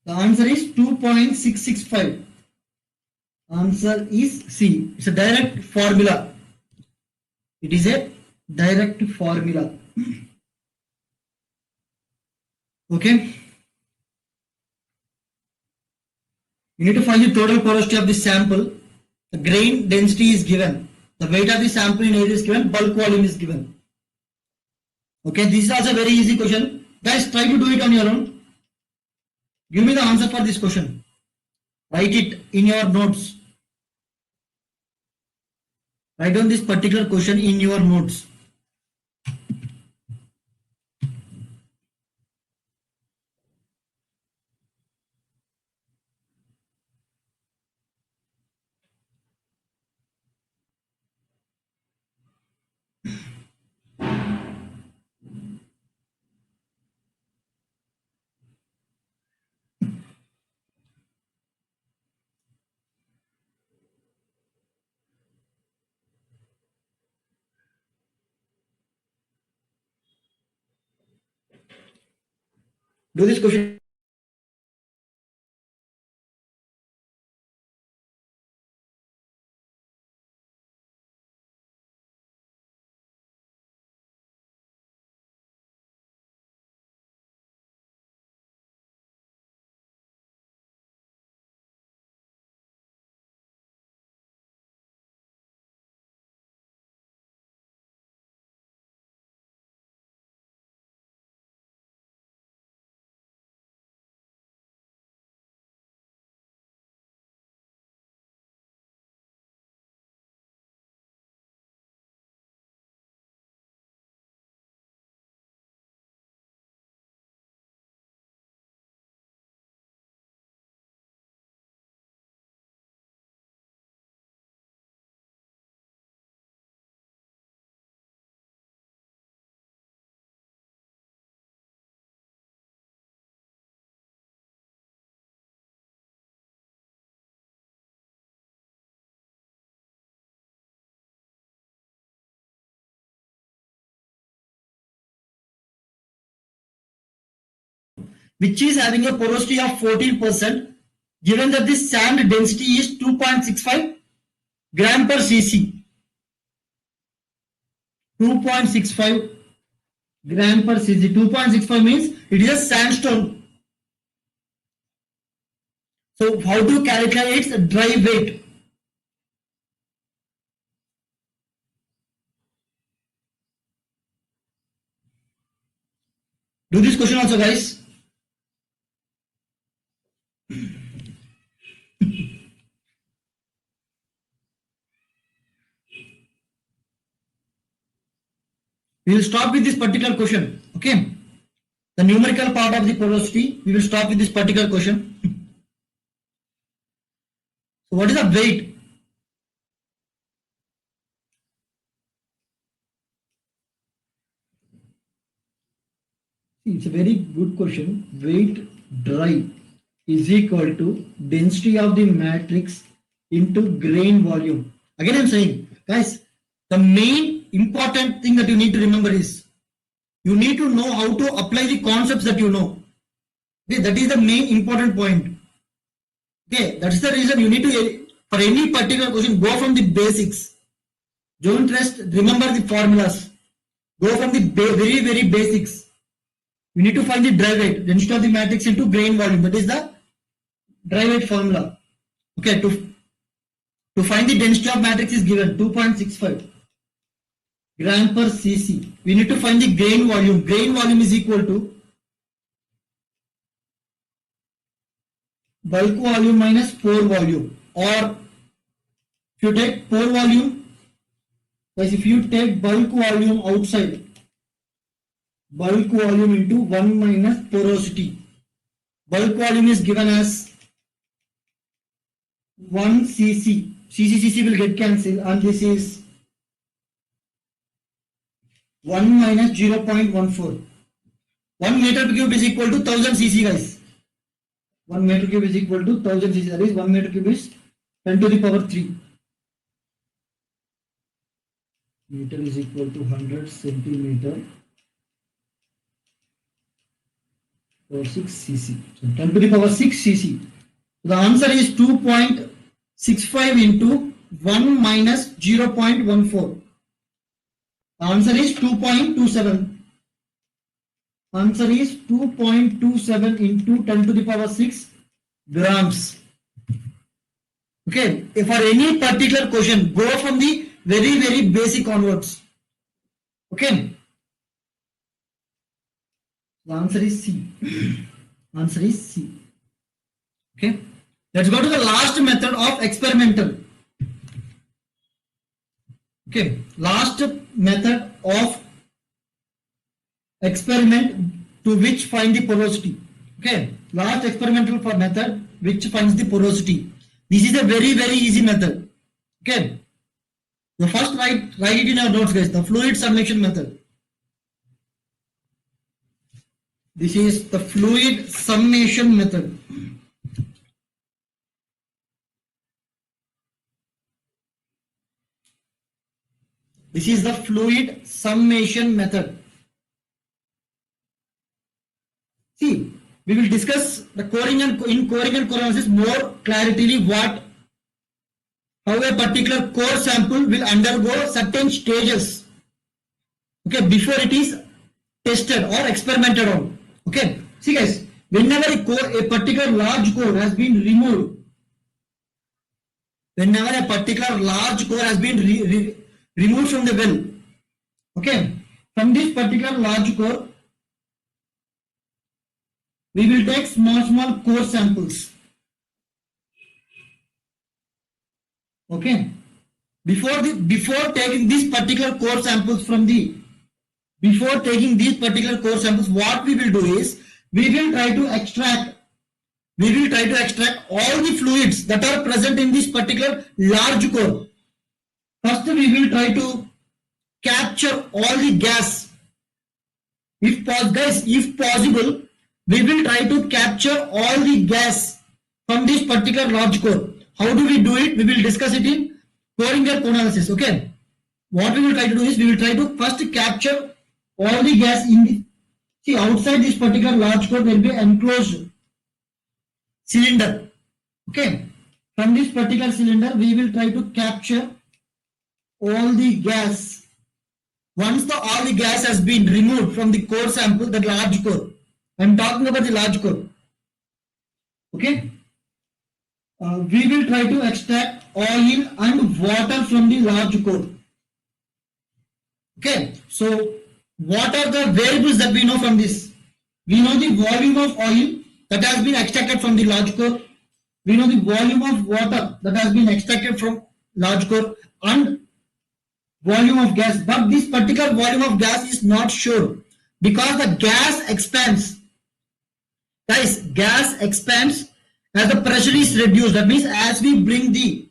The answer is 2.665. Answer is C. It's a direct formula. It is a direct formula. Okay. You need to find the total porosity of the sample. The grain density is given. The weight of the sample in area is given. Bulk volume is given. Okay. This is also a very easy question. Guys, try to do it on your own. Give me the answer for this question. Write it in your notes. Write down this particular question in your notes. Do this question. Which is having a porosity of 14%, given that the sand density is 2.65 gram per cc. 2.65 gram per cc. 2.65 means it is a sandstone. So how to calculate its dry weight? Do this question also, guys. We will stop with this particular question. Okay. The numerical part of the porosity, we will stop with this particular question. So what is the weight? It's a very good question. Weight dry is equal to density of the matrix into grain volume. Again, I'm saying, guys, the main important thing that you need to remember is you need to know how to apply the concepts that you know. Okay, that is the main important point. Okay, that's the reason you need to, for any particular question, go from the basics. Don't just remember the formulas. Go from the very, very basics. You need to find the dry weight, density of the matrix into grain volume. That is the dry weight formula. Okay, to find the density of matrix is given 2.65 gram per cc. We need to find the grain volume. Grain volume is equal to bulk volume minus pore volume. Or if you take pore volume, guys, if you take bulk volume outside, bulk volume into 1 minus porosity. Bulk volume is given as 1 cc. Cc will get cancelled, and this is 1 minus 0.14. 1 meter cube is equal to 1000 cc, guys. 1 meter cube is equal to 1000 cc. That is 1 meter cube is 10 to the power 3. Meter is equal to 100 centimeter or 6 cc. So 10 to the power 6 cc. The answer is 2.65 into 1 minus 0.14. The answer is 2.27. Answer is 2.27 into 10 to the power 6 grams. Okay, if for any particular question, go from the very, very basic onwards. Okay. The answer is C. Answer is C. Okay. Let's go to the last method of experimental. Okay. Last method of experiment to which find the porosity. Okay. Last experimental method which finds the porosity. This is a very, very easy method. Okay. The first write it in your notes, guys. The fluid summation method. This is the fluid summation method. This is the fluid summation method. See, we will discuss the coring and in coring and core analysis more clarity how a particular core sample will undergo certain stages. Okay, before it is tested or experimented on. Okay, see guys, whenever a particular large core has been removed, whenever a particular large core has been removed from the well, okay, from this particular large core, we will take small core samples. Okay, before taking these particular core samples what we will do is we will try to extract all the fluids that are present in this particular large core. First we will try to capture all the gas. If possible, we will try to capture all the gas from this particular large core. How do we do it? We will discuss it in coring and core analysis. Okay. What we will try to do is we will try to first capture all the gas in the, see, outside this particular large core there will be enclosed cylinder. Okay. From this particular cylinder we will try to capture all the gas. Once all the gas has been removed from the core sample, the large core, I am talking about the large core. Okay. we will try to extract oil and water from the large core. Okay, so what are the variables that we know from this? We know the volume of oil that has been extracted from the large core. We know the volume of water that has been extracted from large core and volume of gas. But this particular volume of gas is not sure because the gas expands. Guys, gas expands as the pressure is reduced. That means as we bring the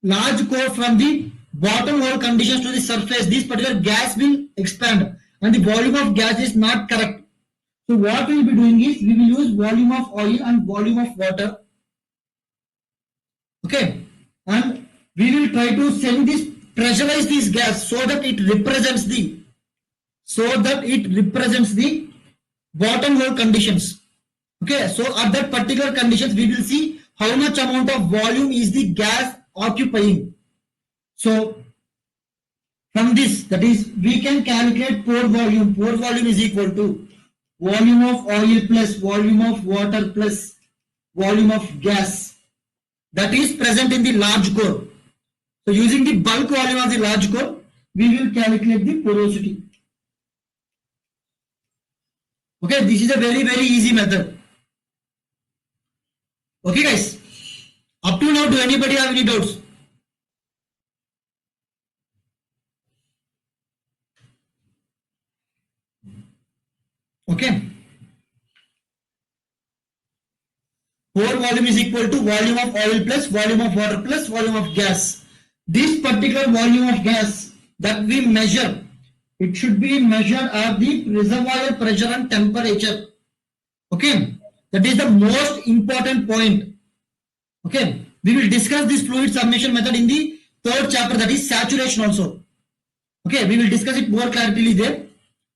large core from the bottom hole conditions to the surface, this particular gas will expand and the volume of gas is not correct. So what we will be doing is we will use volume of oil and volume of water. Okay, and we will try to send this pressurize this gas so that it represents the bottom hole conditions. Okay, so at that particular conditions we will see how much amount of volume is the gas occupying. So from this, that is, we can calculate pore volume. Pore volume is equal to volume of oil plus volume of water plus volume of gas that is present in the large core. So using the bulk volume of the large core, we will calculate the porosity. Okay, this is a very easy method. Okay guys, up to now, do anybody have any doubts? Okay. Pore volume is equal to volume of oil plus volume of water plus volume of gas. This particular volume of gas that we measure, it should be measured at the reservoir pressure and temperature. Okay, that is the most important point. Okay, we will discuss this fluid sublimation method in the third chapter, that is saturation also. Okay, we will discuss it more clarity there.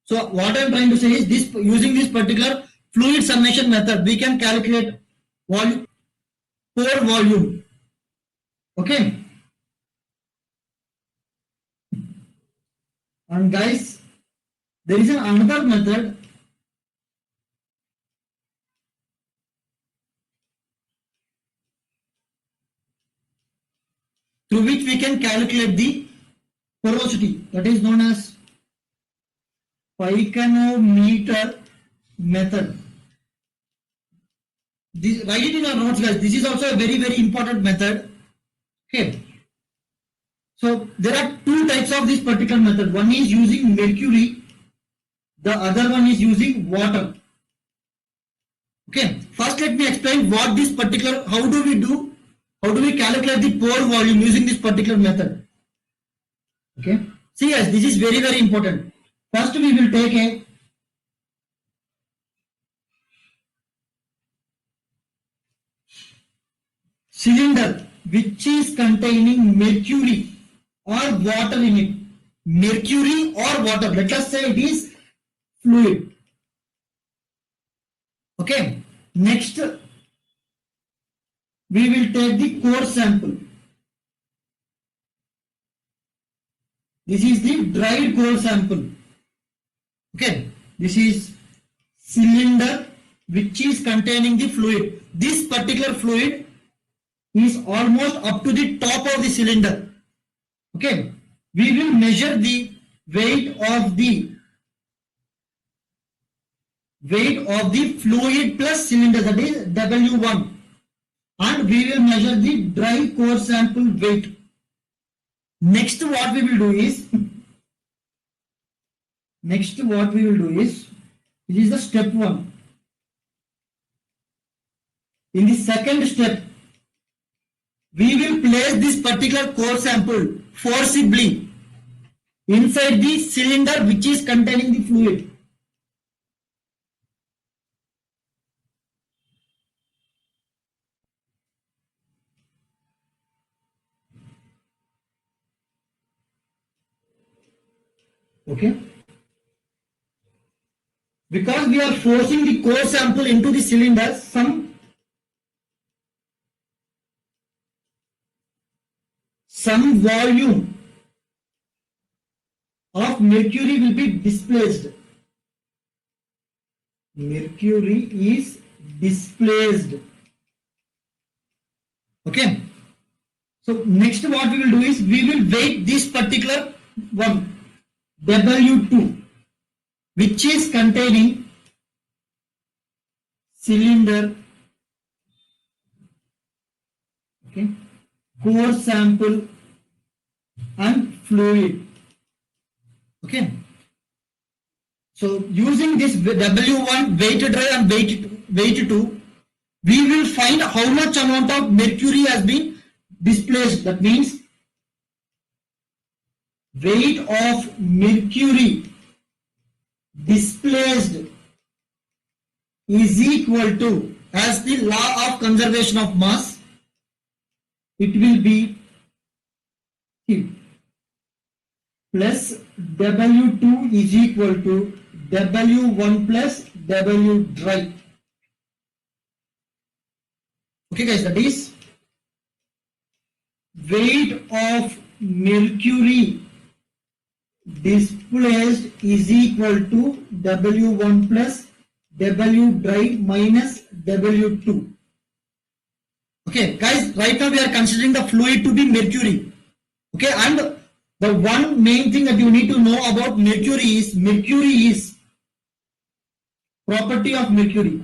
So what I am trying to say is this: using this particular fluid summation method, we can calculate volume, pore volume. Okay. And guys, there is another method through which we can calculate the porosity, that is known as Paikanometer method. This, write it in our notes guys, this is also a very important method. Okay, so there are two types of this particular method. One is using mercury, the other one is using water. Okay, first let me explain what this particular, how do we calculate the pore volume using this particular method. Okay, see guys, this is very important. First we will take a cylinder which is containing mercury or water in it. Mercury or water, let us say it is fluid. Okay, next we will take the core sample. This is the dried core sample. Okay, this is cylinder which is containing the fluid. This particular fluid is almost up to the top of the cylinder. Okay, we will measure the weight of the fluid plus cylinder, that is W1, and we will measure the dry core sample weight. Next what we will do is this is the step 1. In the second step, we will place this particular core sample forcibly inside the cylinder which is containing the fluid. Okay, because we are forcing the core sample into the cylinder, some volume of mercury will be displaced. Mercury is displaced. Okay. So next what we will do is we will weight this particular one W2 which is containing cylinder, okay, core sample and fluid. Okay. So using this W1 weighted dry and weight 2, we will find how much amount of mercury has been displaced. That means weight of mercury displaced is equal to, as the law of conservation of mass, it will be Q plus W2 is equal to W1 plus W dry. Okay guys, that is weight of mercury displaced is equal to W1 plus W dry minus W2. Okay guys, right now we are considering the fluid to be mercury. Okay, and the one main thing that you need to know about mercury is property of mercury.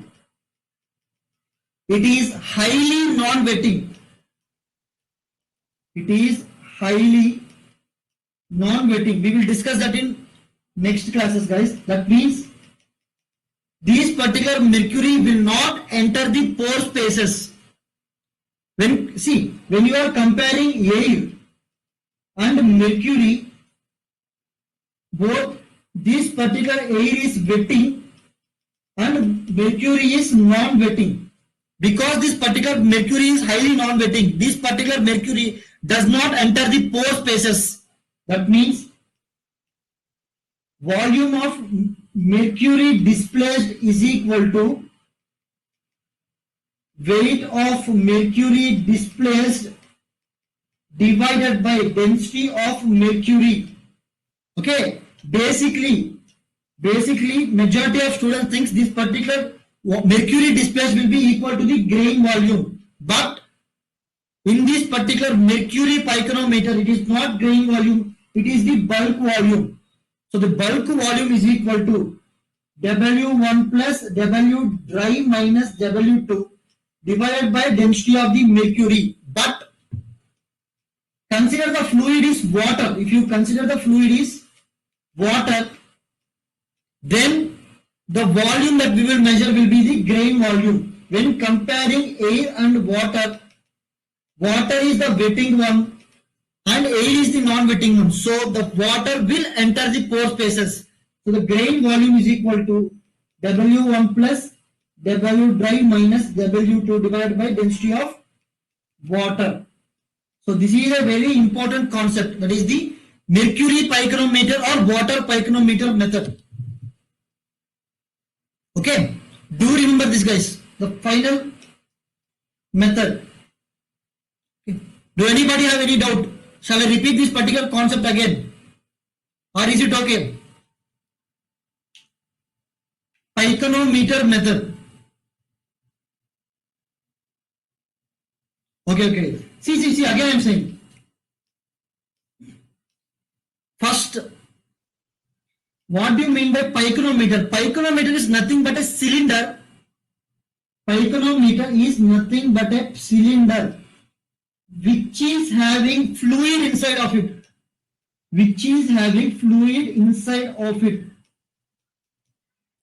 It is highly non-wetting. It is highly non-wetting. We will discuss that in next classes, guys. That means this particular mercury will not enter the pore spaces. When you are comparing air and mercury, both this particular air is wetting and mercury is non-wetting. Because this particular mercury is highly non-wetting, this particular mercury does not enter the pore spaces. That means volume of mercury displaced is equal to weight of mercury displaced divided by density of mercury. Okay, basically majority of students thinks this particular mercury displaced will be equal to the grain volume, but in this particular mercury piconometer it is not grain volume, it is the bulk volume. So the bulk volume is equal to W1 plus W dry minus W2 divided by density of the mercury. But consider the fluid is water. If you consider the fluid is water, then the volume that we will measure will be the grain volume. When comparing air and water, water is the wetting one and air is the non-wetting one. So the water will enter the pore spaces. So the grain volume is equal to W1 plus W dry minus W2 divided by density of water. So this is a very important concept, that is the mercury piconometer or water piconometer method. Okay, do remember this guys, the final method. Okay. Do anybody have any doubt? Shall I repeat this particular concept again, or is it okay? Piconometer method. Okay. See, again I am saying. First, what do you mean by piconometer? Piconometer is nothing but a cylinder. Piconometer is nothing but a cylinder which is having fluid inside of it.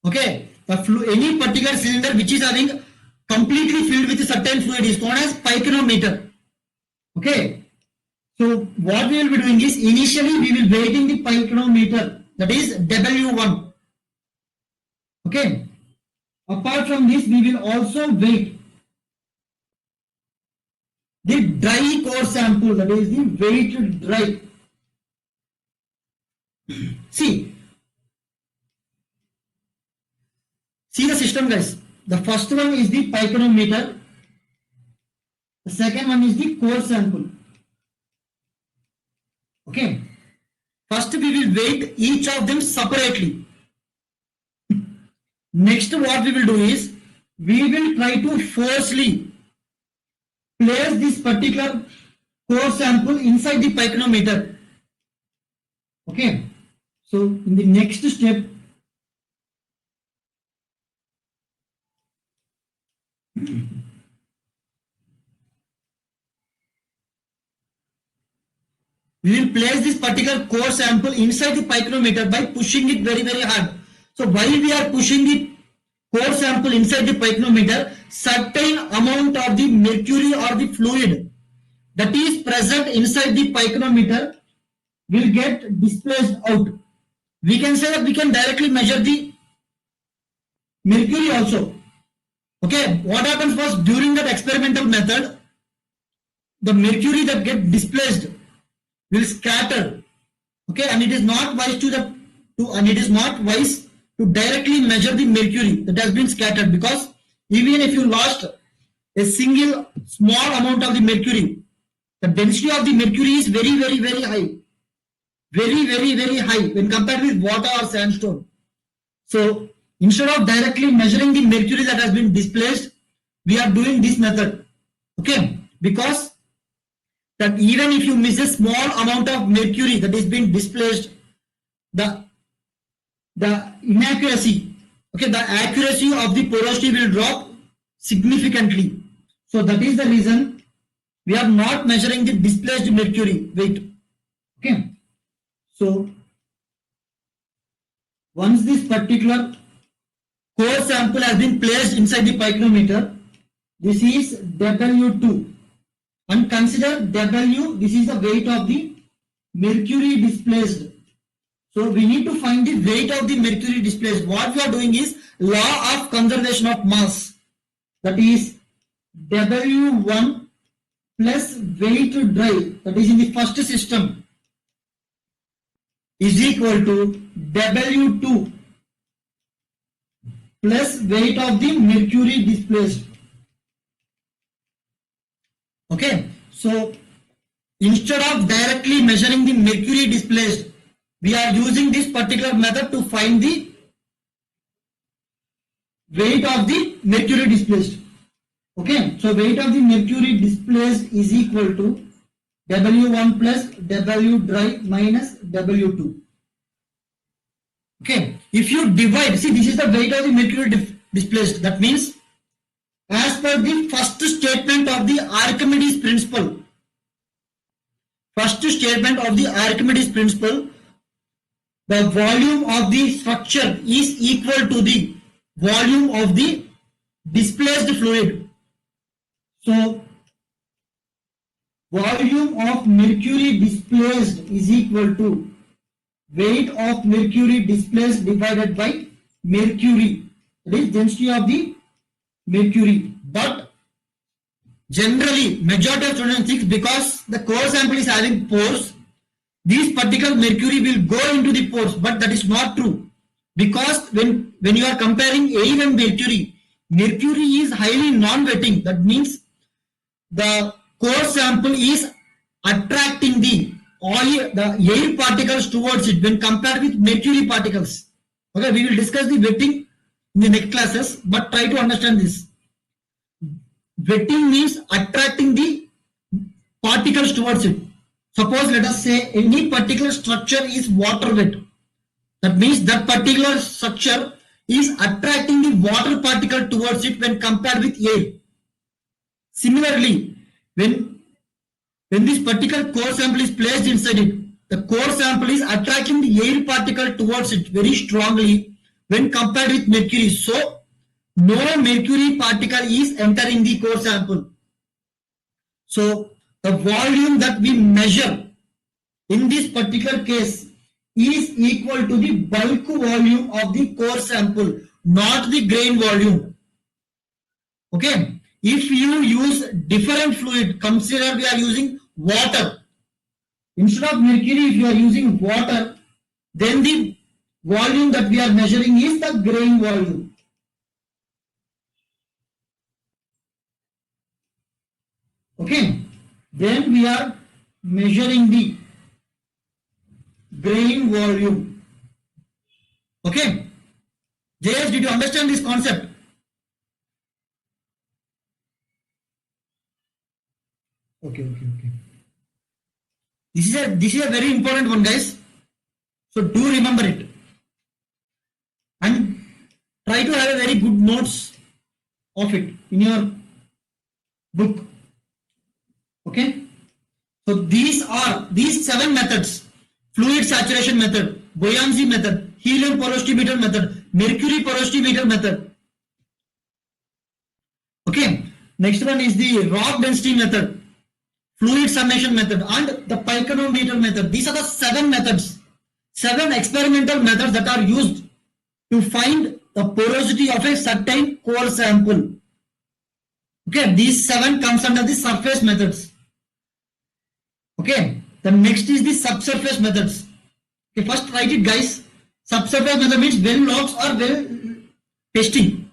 Okay, any particular cylinder which is having completely filled with a certain fluid is called as piconometer. Okay, so what we will be doing is initially we will weighting the piconometer, that is W1. Okay, apart from this we will also weight the dry core sample, that is the weighted dry. See the system guys. The first one is the piconometer, the second one is the core sample. Okay, first we will weight each of them separately. Next what we will do is we will try to forcefully place this particular core sample inside the pycnometer. Okay, so in the next step, we will place this particular core sample inside the pycnometer by pushing it very, very hard. So while we are pushing the core sample inside the pycnometer, certain amount of the mercury or the fluid that is present inside the pycnometer will get displaced out. We can say that we can directly measure the mercury also. Okay, what happens was during that experimental method, the mercury that get displaced will scatter. Okay, and it is not wise to directly measure the mercury that has been scattered, because even if you lost a single small amount of the mercury, the density of the mercury is very, very, very high. Very, very, very high when compared with water or sandstone. So instead of directly measuring the mercury that has been displaced, we are doing this method. Okay, because that even if you miss a small amount of mercury that is being displaced, the inaccuracy, okay, the accuracy of the porosity will drop significantly. So that is the reason we are not measuring the displaced mercury weight. Okay, so once this particular core sample has been placed inside the pycnometer, this is W2, and consider W, this is the weight of the mercury displaced. So we need to find the weight of the mercury displaced. What we are doing is law of conservation of mass, that is W1 plus weight dry, that is in the first system, is equal to W2 plus weight of the mercury displaced. Okay, so instead of directly measuring the mercury displaced, we are using this particular method to find the weight of the mercury displaced. Okay, so weight of the mercury displaced is equal to W1 plus W dry minus W2. Okay, if you divide, see, this is the weight of the mercury displaced. That means as per the first statement of the Archimedes principle, the volume of the structure is equal to the volume of the displaced fluid. So volume of mercury displaced is equal to weight of mercury displaced divided by mercury, that is density of the mercury. But generally majority of students think because the core sample is having pores, this particular mercury will go into the pores, but that is not true, because when you are comparing air and mercury is highly non-wetting. That means the core sample is attracting the air particles towards it when compared with mercury particles. Okay, we will discuss the wetting in the next classes, but try to understand this. Wetting means attracting the particles towards it. Suppose let us say any particular structure is water wet. That means that particular structure is attracting the water particle towards it when compared with air. Similarly, when this particular core sample is placed inside it, the core sample is attracting the air particle towards it very strongly when compared with mercury. So no mercury particle is entering the core sample. So the volume that we measure in this particular case is equal to the bulk volume of the core sample, not the grain volume. Okay, if you use different fluid, consider we are using water. Instead of mercury, if you are using water, then the volume that we are measuring is the grain volume. Okay, then we are measuring the grain volume. Okay, JS, did you understand this concept? Okay. This is a very important one, guys. So do remember it and try to have a very good notes of it in your book. Okay. So these 7 methods: fluid saturation method, buoyancy method, helium porosity meter method, mercury porosity meter method. Okay. Next one is the rock density method, fluid summation method, and the picanometer method. These are the 7 methods, 7 experimental methods that are used to find the porosity of a certain core sample. Okay, these 7 comes under the surface methods. Okay, the next is the subsurface methods. Okay, first write it, guys. Subsurface method means well logs or well testing.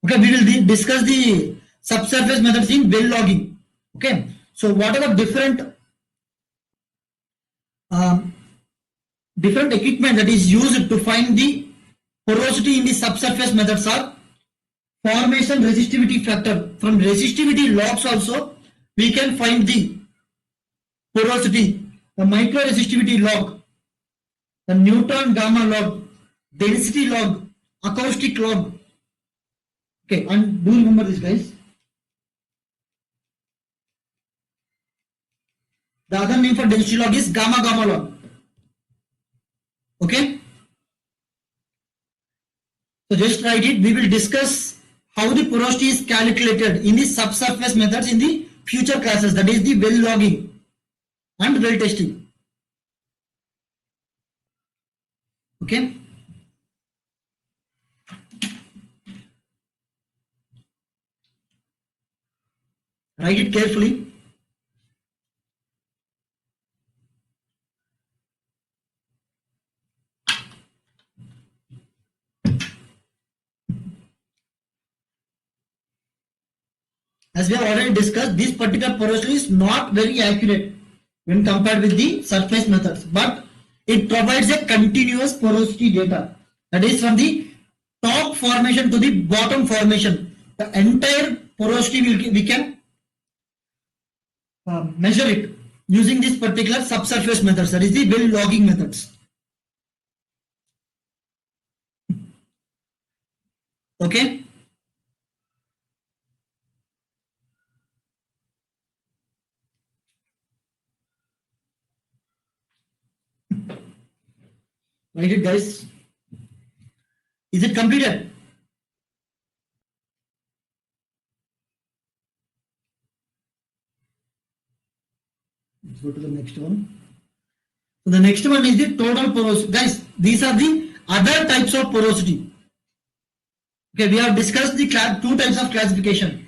Okay, we will discuss the subsurface methods in well logging. Okay, so what are the different equipment that is used to find the porosity in the subsurface methods are formation resistivity factor. From resistivity logs also we can find the porosity, the micro resistivity log, the neutron gamma log, density log, acoustic log. Okay, and do remember this, guys. The other name for density log is gamma log. Okay. So just write it. We will discuss how the porosity is calculated in the subsurface methods in the future classes. That is the well logging and well testing. Okay. Write it carefully. As we have already discussed, this particular porosity is not very accurate when compared with the surface methods, but it provides a continuous porosity data. That is from the top formation to the bottom formation. The entire porosity we can measure it using this particular subsurface methods. That is the well logging methods. Okay. Write it, guys. Is it completed? Let's go to the next one. So the next one is the total porosity. Guys, these are the other types of porosity. Okay, we have discussed the 2 types of classification.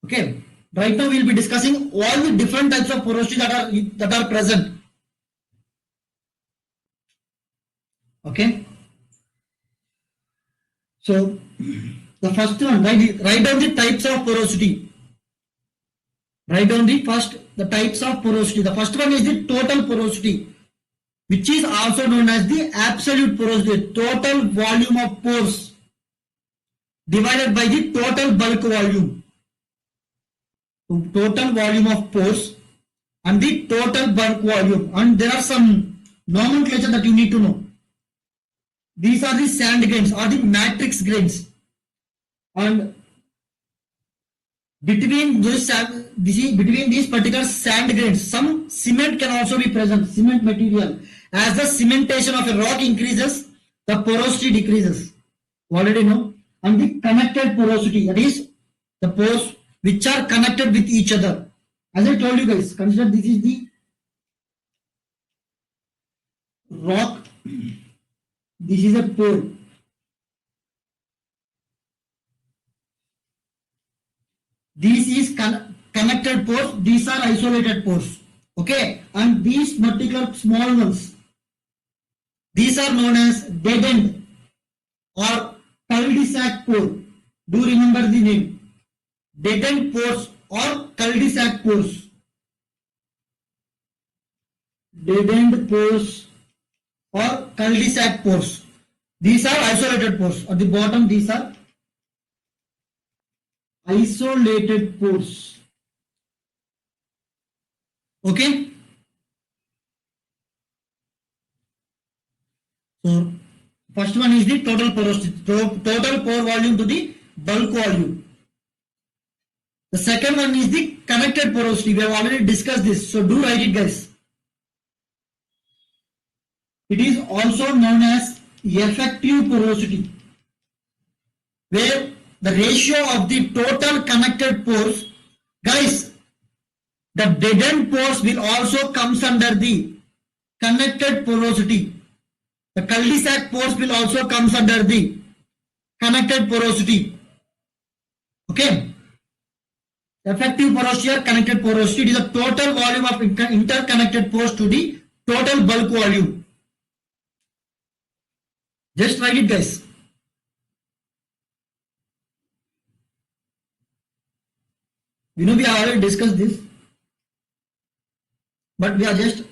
Okay, right now we will be discussing all the different types of porosity that are present. Okay. So the first one, write down the types of porosity. Write down the types of porosity. The first one is the total porosity, which is also known as the absolute porosity, total volume of pores divided by the total bulk volume. So total volume of pores and the total bulk volume. And there are some nomenclature that you need to know. These are the sand grains or the matrix grains, and between these particular sand grains, some cement can also be present. Cement material. As the cementation of a rock increases, the porosity decreases. You already know. And the connected porosity, that is the pores which are connected with each other. As I told you guys, consider this is the rock. This is a pore. This is connected pores. These are isolated pores. Okay, and these particular small ones, these are known as dead end or cul-de-sac pore. Do remember the name. Dead end pores or cul-de-sac pores. Dead end pores or cul-de-sac pores. These are isolated pores. At the bottom, these are isolated pores. Okay. So first one is the total porosity, total pore volume to the bulk volume. The second one is the connected porosity. We have already discussed this. So do write it, guys. It is also known as effective porosity, where the ratio of the total connected pores, guys, the deadened pores will also comes under the connected porosity. The cul-de-sac pores will also comes under the connected porosity. Okay. Effective porosity or connected porosity, it is the total volume of interconnected pores to the total bulk volume. Just write it, guys. We have already discussed this, but we are just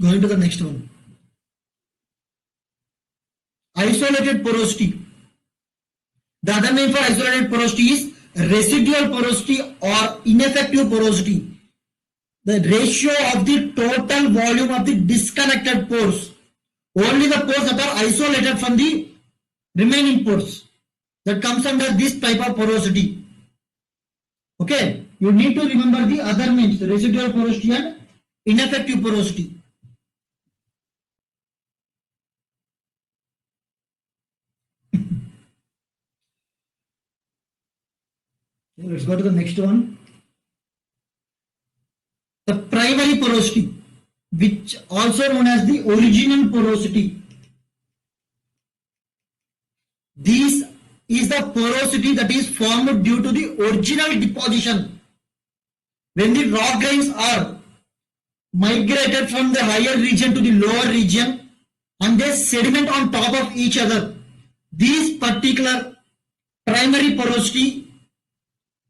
going to the next one. Isolated porosity. The other name for isolated porosity is residual porosity or ineffective porosity. The ratio of the total volume of the disconnected pores. Only the pores that are isolated from the remaining pores, that comes under this type of porosity. Okay, you need to remember the other names, residual porosity and ineffective porosity. Let's go to the next one. The primary porosity, which also known as the original porosity. This is the porosity that is formed due to the original deposition. When the rock grains are migrated from the higher region to the lower region and they sediment on top of each other, this particular primary porosity,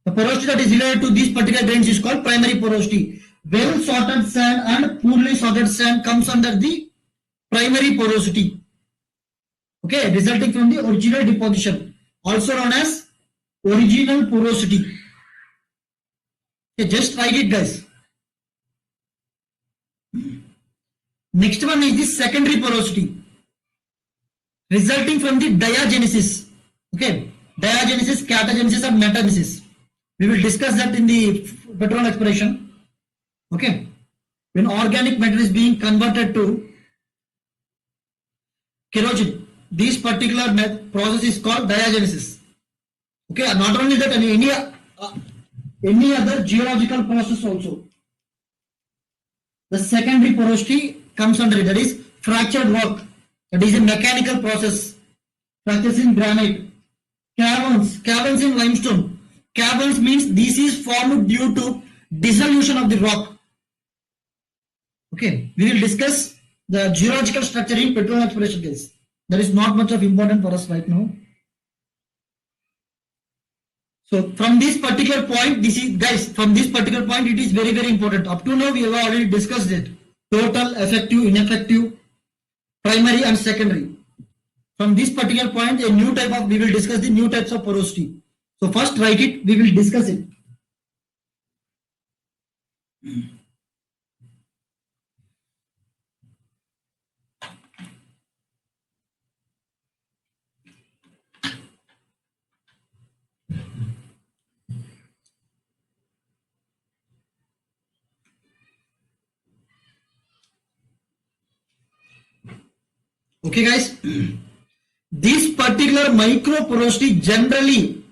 the porosity that is related to these particular grains is called primary porosity. Well sorted sand and poorly sorted sand comes under the primary porosity. Okay, resulting from the original deposition, also known as original porosity. Okay, just write it, guys. Next one is the secondary porosity, resulting from the diagenesis. Okay, diagenesis, catagenesis, or metagenesis. We will discuss that in the petrol exploration. Okay, when organic matter is being converted to kerosene, this particular process is called diagenesis. Okay, not only that, any other geological process also. The secondary porosity comes under it, that is fractured rock. That is a mechanical process. Fractures in granite, caverns in limestone. Caverns means this is formed due to dissolution of the rock. Okay, we will discuss the geological structure in petrol exploration case. That is not much of important for us right now. So from this particular point, this is, guys, from this particular point, it is very, very important. Up to now, we have already discussed it. Total, effective, ineffective, primary and secondary. From this particular point, a new type of, we will discuss the new types of porosity. So first write it, we will discuss it. Okay, guys. This particular microporosity generally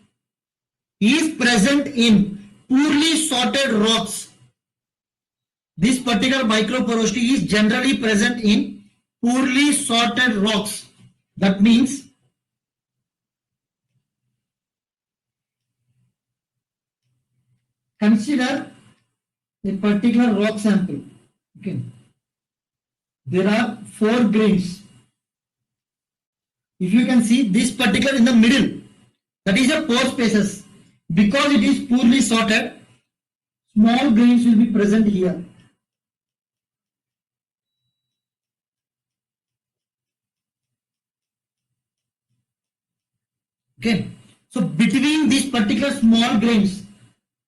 is present in poorly sorted rocks. This particular microporosity is generally present in poorly sorted rocks. That means consider a particular rock sample. Okay, there are 4 grains. If you can see this particular in the middle, that is a pore spaces. Because it is poorly sorted, small grains will be present here. Okay, so between these particular small grains,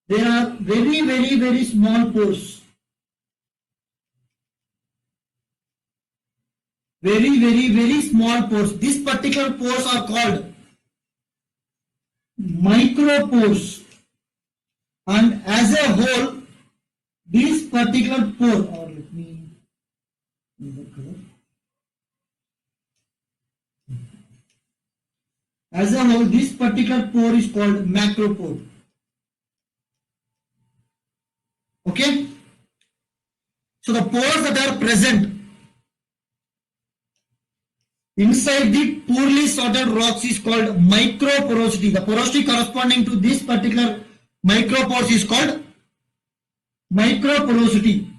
There are very small pores. Very small pores. These particular pores are called micropores. And as a whole, this particular pore, or let me the color. As a whole, this particular pore is called macropore. Okay? So the pores that are present inside the poorly sorted rocks is called microporosity. The porosity corresponding to this particular micropores is called microporosity.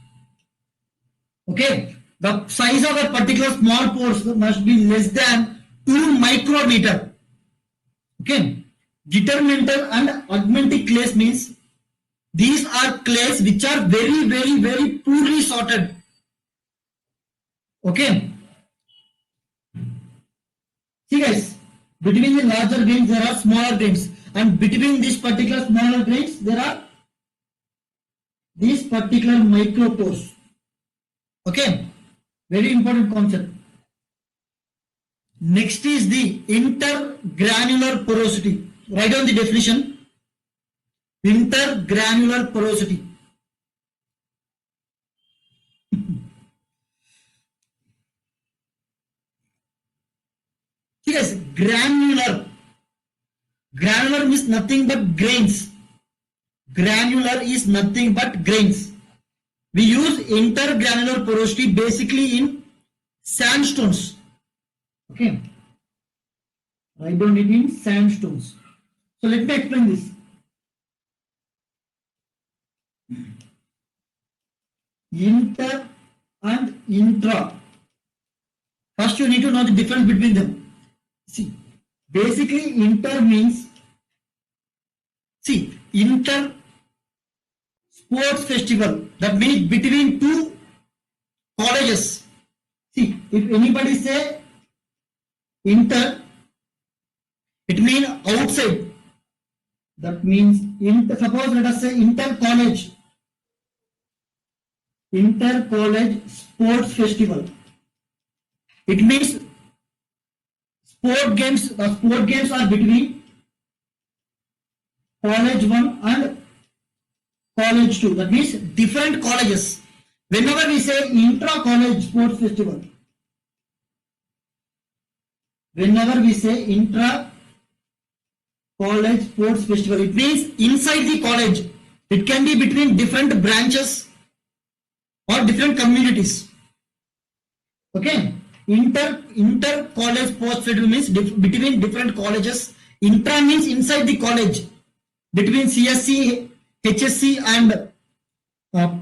Okay? The size of a particular small pores must be less than 2 micrometer. Okay? Determinantal and augmentic clays means these are clays which are very poorly sorted. Okay? See guys, between the larger grains there are smaller grains, and between these particular smaller grains there are these particular micropores. Okay? Very important concept. Next is the intergranular porosity. Write down the definition. Intergranular porosity. See guys, granular. Granular means nothing but grains. Granular is nothing but grains. We use intergranular porosity basically in sandstones. Okay. Write down it in sandstones. So let me explain this. Inter and intra. First you need to know the difference between them. See, basically inter means, see, inter sports festival, that means between two colleges. See, if anybody say inter, it means outside. That means inter, suppose let us say inter college sports festival. It means sport games. The sport games are between college 1 and college 2. That means different colleges. Whenever we say intra-college sports festival, whenever we say intra-college sports festival, it means inside the college. It can be between different branches or different communities. Okay? Inter-college sports festival means between different colleges. Intra means inside the college, between CSC, HSC and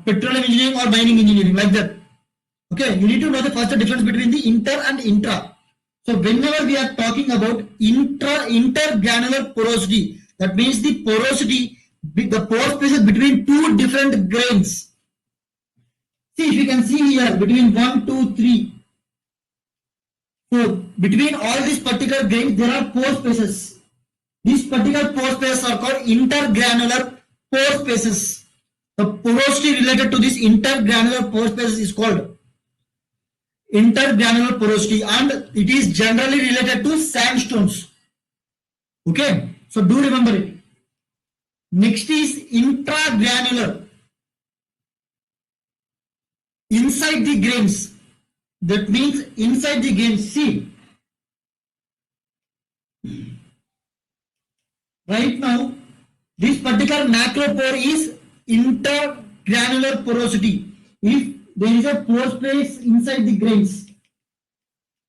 petroleum engineering or mining engineering, like that. Okay, you need to know the first difference between the inter and intra. So whenever we are talking about intergranular porosity, that means the porosity, the pore spaces between two different grains. See, if you can see here, between 1, 2, 3, 4, between all these particular grains, there are pore spaces. These particular pore spaces are called intergranular pore spaces. The porosity related to this intergranular pore spaces is called intergranular porosity, and it is generally related to sandstones. Okay, so do remember it. Next is intragranular. Inside the grains. That means inside the grains. See, right now this particular macropore is intergranular porosity. If there is a pore space inside the grains,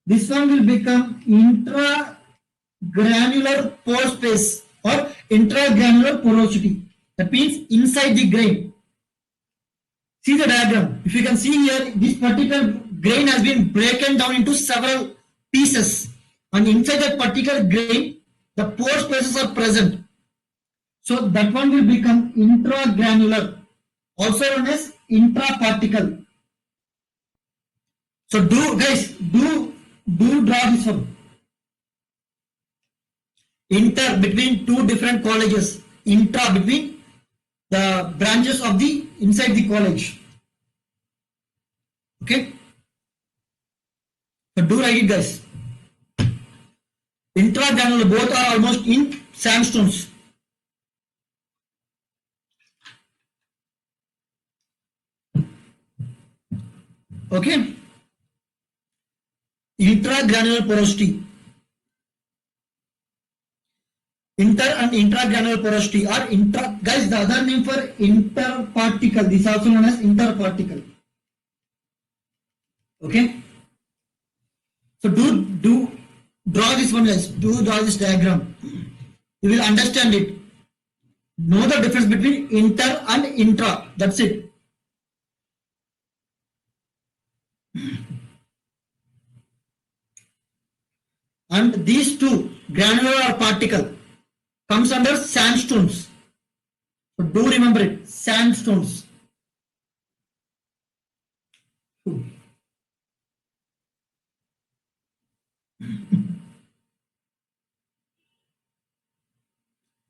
this one will become intragranular pore space or intragranular porosity. That means inside the grain. See the diagram. If you can see here, this particular grain has been broken down into several pieces, and inside that particular grain, the pore spaces are present. So that one will become intragranular, also known as intraparticle. So do draw this one. Inter between two different colleges, intra between the branches of the inside the college. Okay, but do write it, guys. Intragranular, both are almost in sandstones. Okay, intragranular porosity. Inter and intragranular porosity are intra, guys, the other name for interparticle. This is also known as interparticle. Okay, so do draw this one, guys. Do draw this diagram. You will understand it. Know the difference between inter and intra. That's it. And these two, granular or particle, comes under sandstones. So do remember it, sandstones.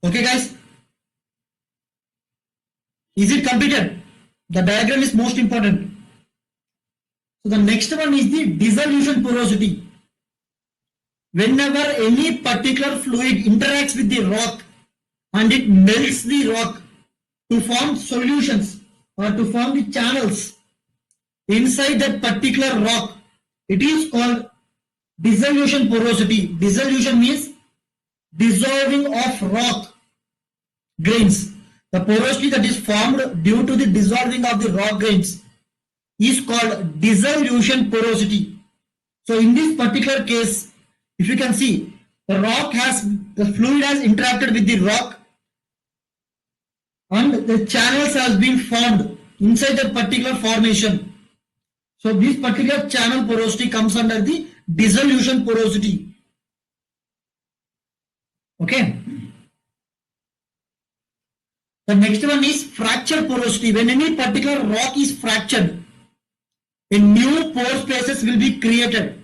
Okay, guys. Is it completed? The diagram is most important. So the next one is the dissolution porosity. Whenever any particular fluid interacts with the rock and it melts the rock to form solutions or to form the channels inside that particular rock, it is called dissolution porosity. Dissolution means dissolving of rock grains. The porosity that is formed due to the dissolving of the rock grains is called dissolution porosity. So in this particular case, if you can see, the fluid has interacted with the rock and the channels has been formed inside that particular formation. So this particular channel porosity comes under the dissolution porosity. Okay. The next one is fracture porosity. When any particular rock is fractured, a new pore spaces will be created.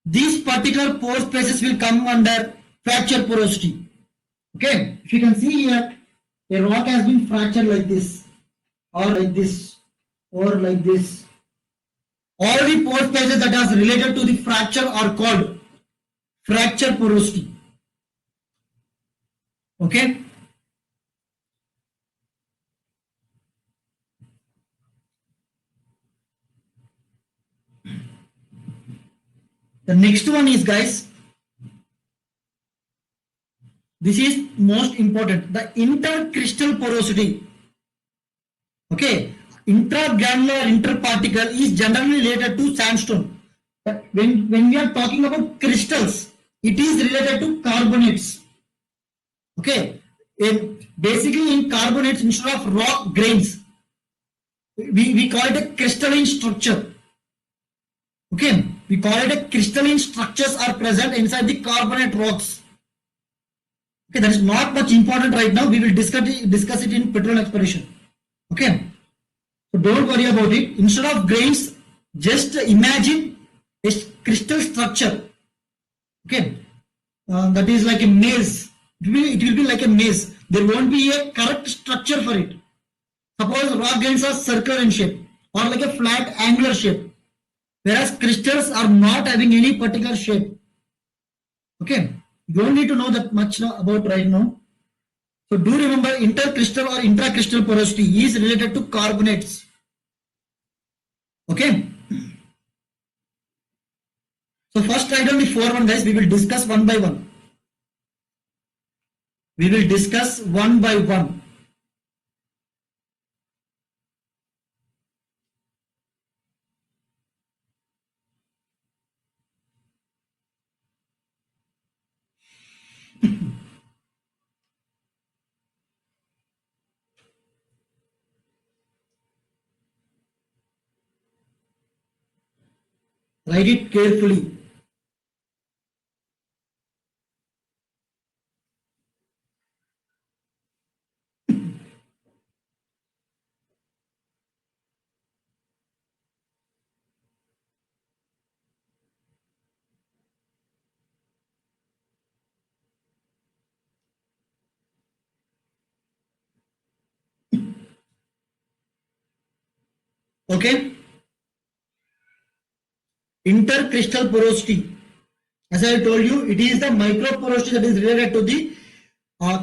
These particular pore spaces will come under fracture porosity. Okay, if you can see here, a rock has been fractured like this, or like this, or like this. All the pore spaces that are related to the fracture are called fracture porosity. Okay. The next one is, guys, this is most important, the intercrystal porosity. Okay, intragranular interparticle is generally related to sandstone. But when we are talking about crystals, it is related to carbonates. Okay, basically in carbonates, instead of rock grains, we call it a crystalline structure. Okay, we call it a crystalline structures are present inside the carbonate rocks. Okay, that is not much important right now. We will discuss it in petroleum exploration. Okay, so don't worry about it. Instead of grains, just imagine a crystal structure. Okay, that is like a maze. It will be like a maze. There won't be a correct structure for it. Suppose rock grains are circular in shape or like a flat angular shape, whereas crystals are not having any particular shape. Okay, you don't need to know that much about right now. So do remember, intercrystal or intracrystal porosity is related to carbonates. Okay. So first write down the 4 1, guys. We will discuss one by one. We will discuss one by one. Write it carefully. Okay. Intercrystal porosity. As I told you, it is the microporosity that is related to the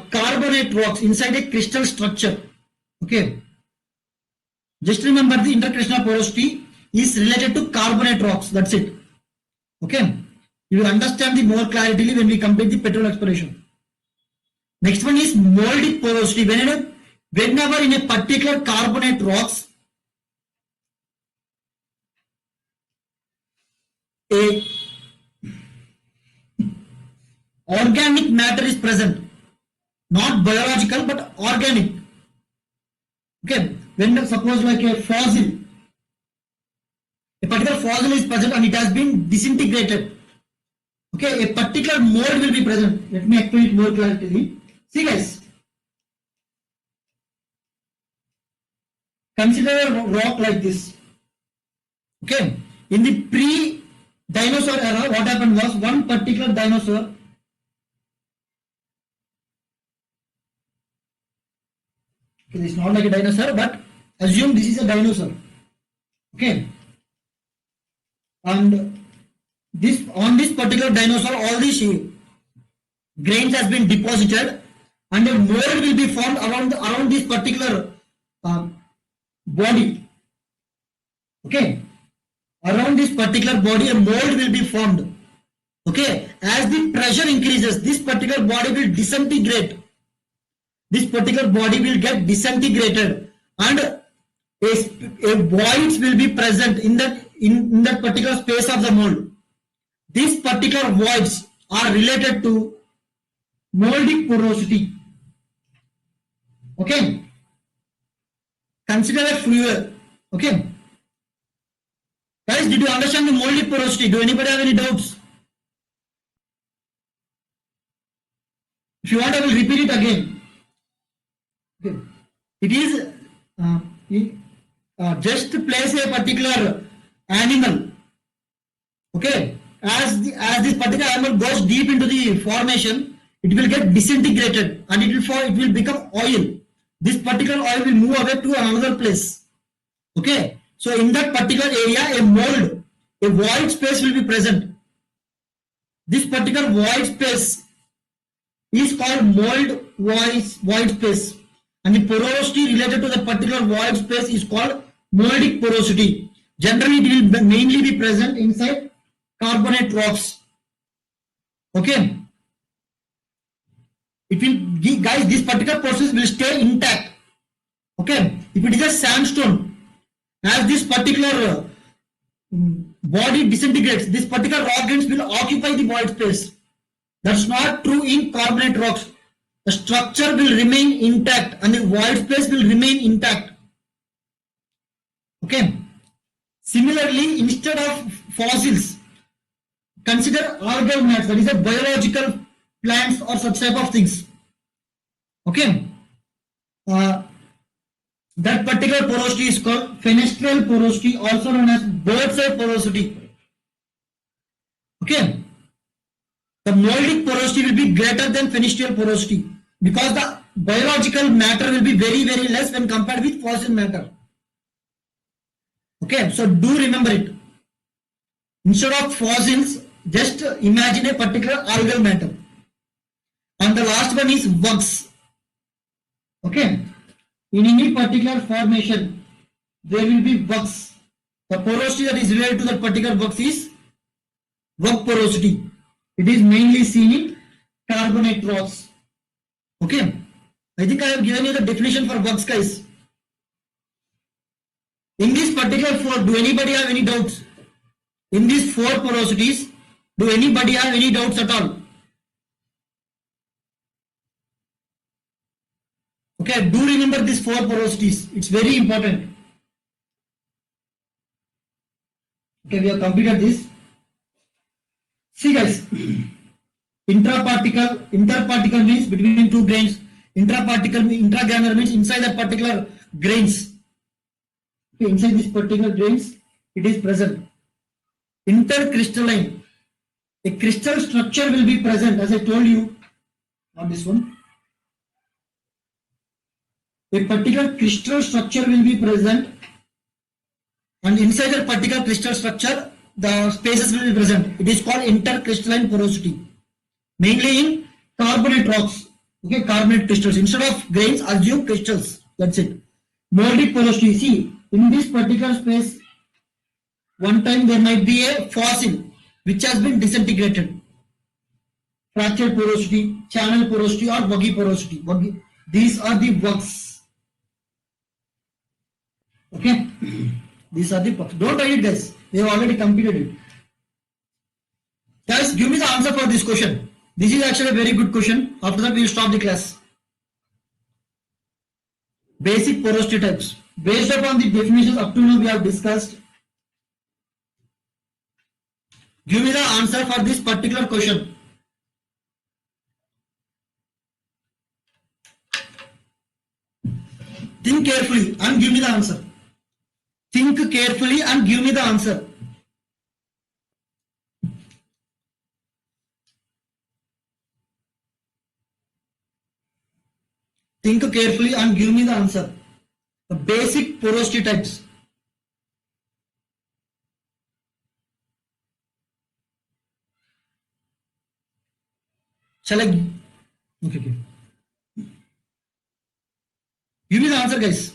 carbonate rocks inside a crystal structure. Okay. Just remember the intercrystal porosity is related to carbonate rocks. That's it. Okay. You will understand the more clarity when we complete the petrol exploration. Next one is moldic porosity. Whenever in a particular carbonate rocks, a organic matter is present, not biological but organic. Okay, when suppose like a fossil, a particular fossil is present and it has been disintegrated. Okay, a particular mold will be present. Let me explain it more clearly. See guys, consider a rock like this. Okay, in the pre-dinosaur era, what happened was one particular dinosaur. Okay, this is not like a dinosaur, but assume this is a dinosaur. Okay, and this on this particular dinosaur, all these grains has been deposited, and a mold will be formed around this particular body. Okay, around this particular body, a mold will be formed. Okay, as the pressure increases, this particular body will disintegrate. This particular body will get disintegrated, and a voids will be present in that particular space of the mold. These particular voids are related to moldic porosity. Okay, consider a fuel. Okay, guys, did you understand the moldic porosity? Do anybody have any doubts? If you want, I will repeat it again. Okay. It is just place a particular animal. Okay, as this particular animal goes deep into the formation, it will get disintegrated and it will become oil. This particular oil will move away to another place. Okay, so in that particular area, a mold, a void space will be present. This particular void space is called mold void space, and the porosity related to the particular void space is called moldic porosity. Generally, it will mainly be present inside carbonate rocks. Okay, it will give, guys, this particular process will stay intact. Okay, if it is a sandstone, as this particular body disintegrates, this particular rock grains will occupy the void space. That's not true in carbonate rocks. The structure will remain intact and the void space will remain intact. Okay. Similarly, instead of fossils, consider algal mats, that is a biological plants or such type of things. Okay. That particular porosity is called fenestral porosity, also known as bird's eye porosity. Okay. The moldic porosity will be greater than fenestral porosity because the biological matter will be very, very less when compared with fossil matter. Okay, so do remember it. Instead of fossils, just imagine a particular algal matter. And the last one is wugs. Okay, in any particular formation, there will be wugs. The porosity that is related to that particular wugs is wug porosity. It is mainly seen in carbonate rocks. Okay, I think I have given you the definition for wugs, guys. In this particular four, do anybody have any doubts? In these four porosities, do anybody have any doubts at all? Okay, do remember these four porosities. It's very important. Okay, we have completed this. See guys, interparticle means between two grains. Intragranular means inside that particular grains. Okay, inside this particular grains, it is present. Intercrystalline, a crystal structure will be present, as I told you, not this one. A particular crystal structure will be present and inside that particular crystal structure, the spaces will be present. It is called intercrystalline porosity. Mainly in carbonate rocks. Okay, carbonate crystals. Instead of grains, assume crystals. That's it. Moldic porosity. See, in this particular space, one time there might be a fossil which has been disintegrated. Fractured porosity, channel porosity, or wuggy porosity. Wuggy. These are the wugs. Okay, these are the wugs. Don't write it, guys. We have already completed it. Guys, give me the answer for this question. This is actually a very good question. After that, we will stop the class. Basic porosity types. Based upon the definitions up to now we have discussed, give me the answer for this particular question. Think carefully and give me the answer. Think carefully and give me the answer. Think carefully and give me the answer. The basic porosity types. Shall I? Okay. Give me the answer, guys.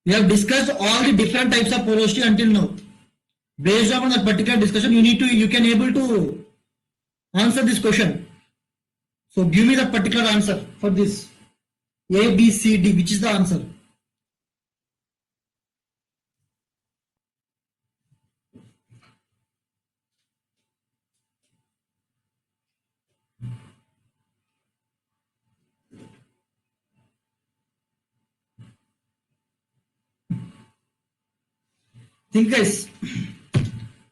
We have discussed all the different types of porosity until now. Based on that particular discussion, you can able to answer this question. So give me the particular answer for this. A, B, C, D. Which is the answer? Think, guys.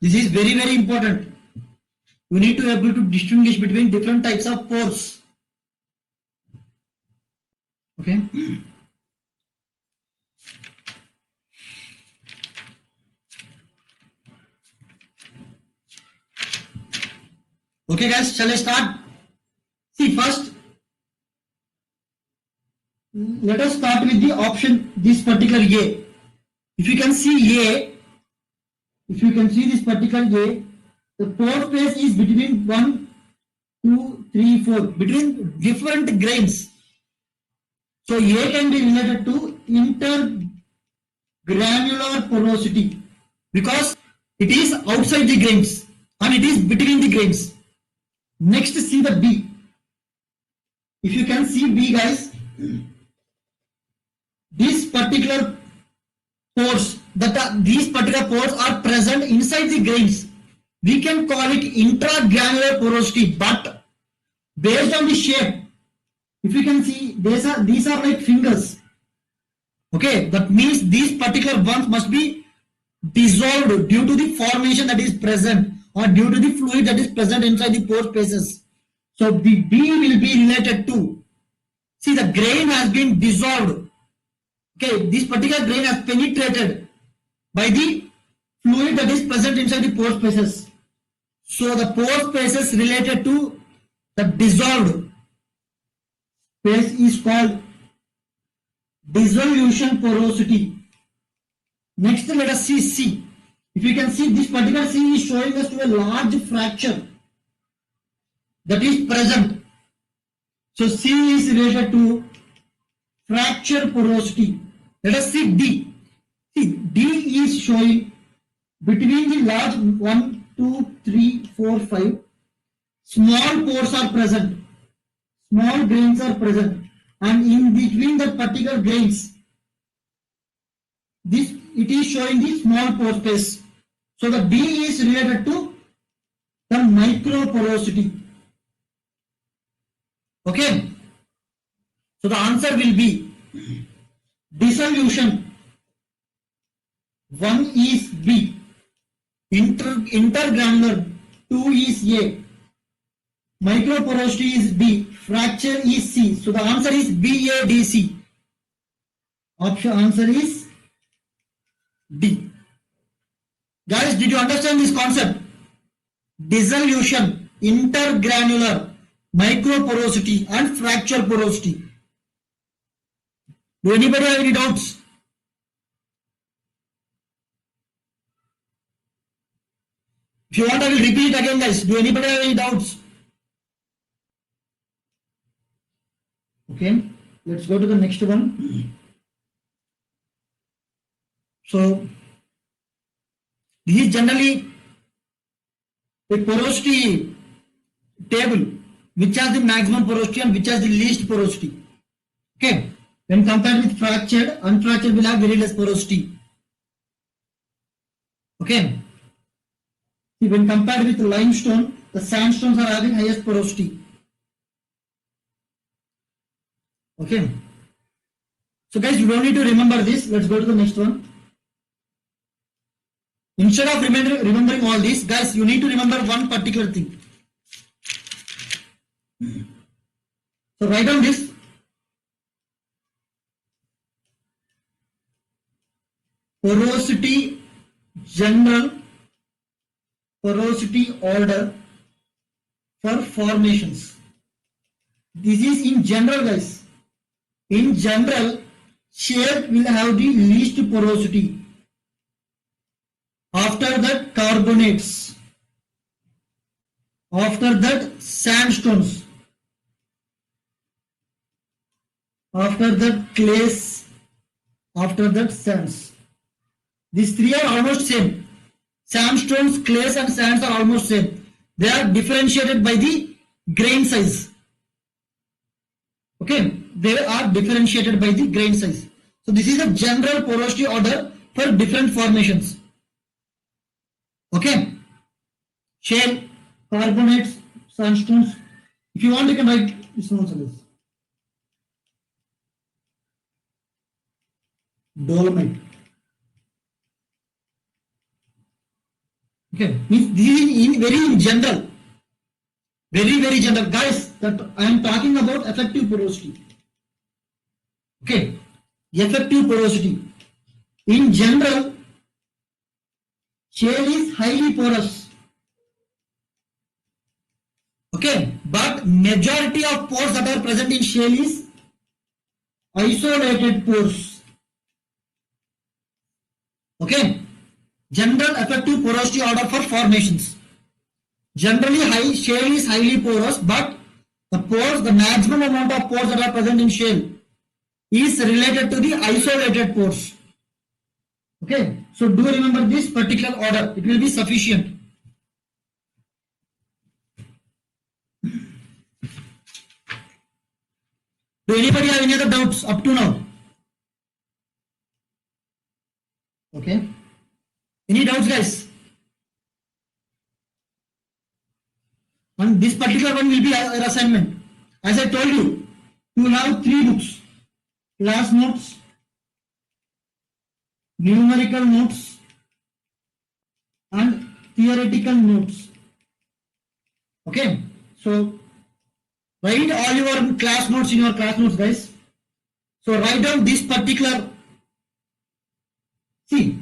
This is very, very important. You need to be able to distinguish between different types of pores. Okay. Okay, guys, shall I start? See, first, let us start with the option, this particular A. If you can see A, if you can see this particular A, the pore space is between 1, 2, 3, 4, between different grains. So A can be related to intergranular porosity because it is outside the grains and it is between the grains. Next, see the B. If you can see B, guys, this particular pores, these particular pores are present inside the grains. We can call it intragranular porosity, but based on the shape, if you can see, these are like fingers. Okay, that means these particular ones must be dissolved due to the formation that is present or due to the fluid that is present inside the pore spaces. So the B will be related to, see, the grain has been dissolved. Okay, this particular grain has penetrated by the fluid that is present inside the pore spaces. So the pore spaces related to the dissolved space is called dissolution porosity. Next, let us see C. If you can see, this particular C is showing us to a large fracture that is present. So C is related to fracture porosity. Let us see D. See, D is showing between the large 1, 2, 3, 4, 5. Small pores are present. Small grains are present. And in between the particular grains, it is showing the small pore space. So the D is related to the microporosity. Okay. So the answer will be dissolution. 1 is B. Intergranular. 2 is A. Microporosity is B. Fracture is C. So the answer is BADC. Option answer is D. Guys, did you understand this concept? Dissolution, intergranular, microporosity and fracture porosity. Do anybody have any doubts? If you want, I will repeat it again, guys. Do anybody have any doubts? Okay, let's go to the next one. So, this is generally a porosity table which has the maximum porosity and which has the least porosity. Okay, when compared with fractured, unfractured will have very less porosity. Okay, see, when compared with limestone, the sandstones are having highest porosity. Okay, so guys, you don't need to remember this. Let's go to the next one. Instead of remembering all these, guys, you need to remember one particular thing. So write down this. Porosity general, porosity order for formations. This is in general, guys. In general, shale will have the least porosity. After that, carbonates. After that, sandstones. After that, clays. After that, sands. These three are almost same. Sandstones, clays and sands are almost same. They are differentiated by the grain size. Okay, they are differentiated by the grain size. So this is a general porosity order for different formations. Okay, shale, carbonates, sandstones. If you want, you can write this one also. Dolomite. Okay, means this is in very general, very general, guys. That I am talking about effective porosity. Okay, effective porosity. In general, shale is highly porous. Okay, but majority of pores that are present in shale is isolated pores. Okay, general effective porosity order for formations. Generally, shale is highly porous, but the pores, the maximum amount of pores that are present in shale is related to the isolated pores. Okay, so do remember this particular order. It will be sufficient. Do anybody have any other doubts up to now? Okay. Any doubts, guys? And this particular one will be our assignment. As I told you, you will have 3 books: class notes, numerical notes, and theoretical notes. Okay, so write all your class notes in your class notes, guys. So write down this particular, see,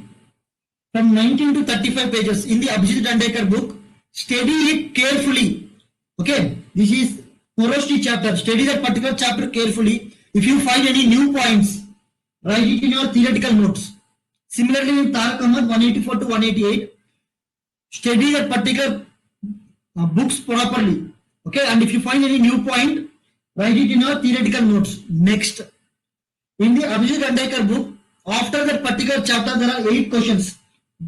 from 19 to 35 pages in the Abhijit Dandekar book. Study it carefully. Okay, this is porosity chapter. Study that particular chapter carefully. If you find any new points, write it in your theoretical notes. Similarly, in Tarak Ahmed 184 to 188, study that particular books properly. Okay, and if you find any new point, write it in your theoretical notes. Next, in the Abhijit Dandekar book, after that particular chapter, there are 8 questions.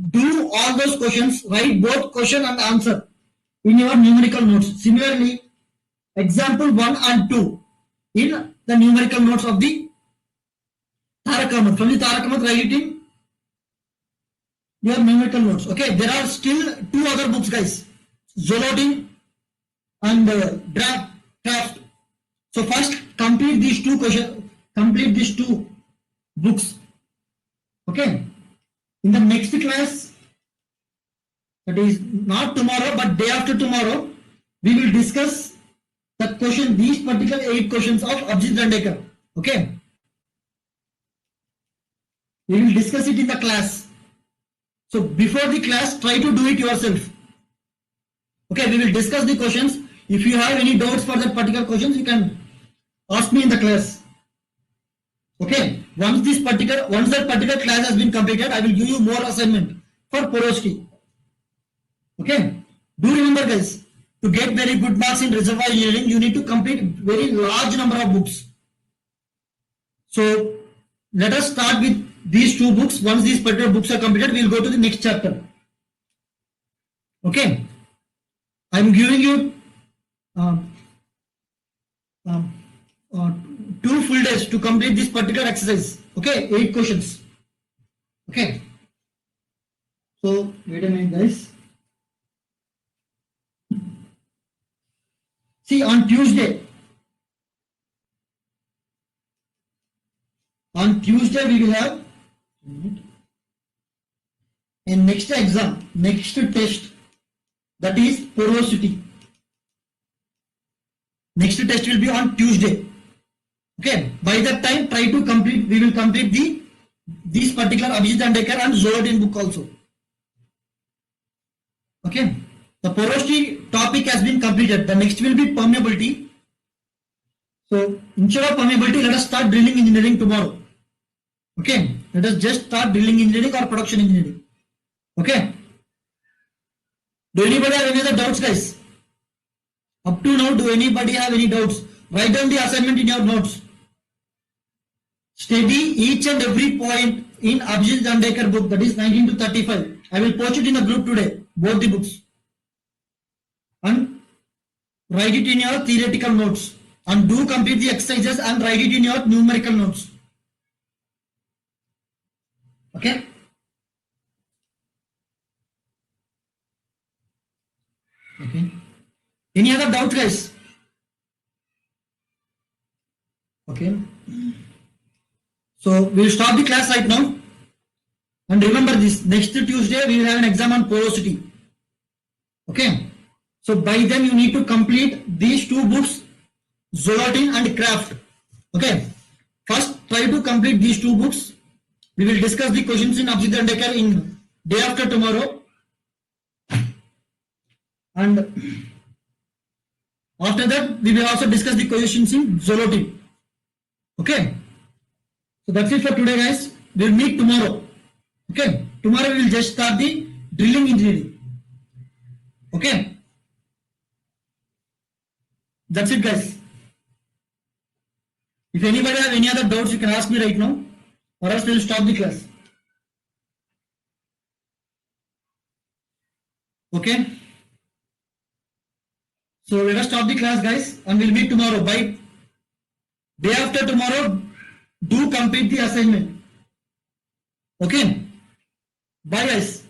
Do all those questions, write both question and answer in your numerical notes. Similarly, example 1 and 2 in the numerical notes of the Tarak Ahmed. From the Tarak Ahmed, write it in your numerical notes. Okay, there are still 2 other books, guys. Zolotin and Draft. So first complete these 2 questions, complete these 2 books. Okay. In the next class, that is not tomorrow but day after tomorrow, we will discuss the question, these particular 8 questions of Abhijit Dandekar. Okay, we will discuss it in the class. So before the class, try to do it yourself. Okay, we will discuss the questions. If you have any doubts for that particular questions, you can ask me in the class. Okay, once that particular class has been completed, I will give you more assignment for porosity. Okay. Do remember, guys, to get very good marks in reservoir engineering, you need to complete very large number of books. So let us start with these two books. Once these particular books are completed, we will go to the next chapter. Okay. I am giving you um, um, 2 full days to complete this particular exercise. Okay, 8 questions. Okay. So wait a minute, guys. See, on Tuesday we will have a next exam, next test, that is porosity. Next test will be on Tuesday. Okay, by that time try to complete, we will complete this particular Abhijit Dandekar and Zorodin book also. Okay, the porosity topic has been completed. The next will be permeability. So instead of permeability, let us start drilling engineering tomorrow. Okay, let us just start drilling engineering or production engineering. Okay, do anybody have any other doubts, guys? Up to now, do anybody have any doubts? Write down the assignment in your notes. Study each and every point in Abhijit Dandekar book, that is 19 to 35. I will post it in the group today, both the books. And write it in your theoretical notes. And do complete the exercises and write it in your numerical notes. Okay? Okay. Any other doubt, guys? Okay. So we will stop the class right now. And remember this, next Tuesday we will have an exam on porosity. Okay. So by then you need to complete these 2 books, Zorodin and Craft. Okay. First try to complete these 2 books. We will discuss the questions in Abhijit Dandekar in day after tomorrow. And after that we will also discuss the questions in Zorodin. Okay. So that's it for today, guys. We will meet tomorrow. Okay. Tomorrow we will just start the drilling engineering. Okay. That's it, guys. If anybody have any other doubts, you can ask me right now, or else we will stop the class. Okay. So let us stop the class, guys, and we'll meet tomorrow. By day after tomorrow, do complete the assignment. Okay. Bye, guys.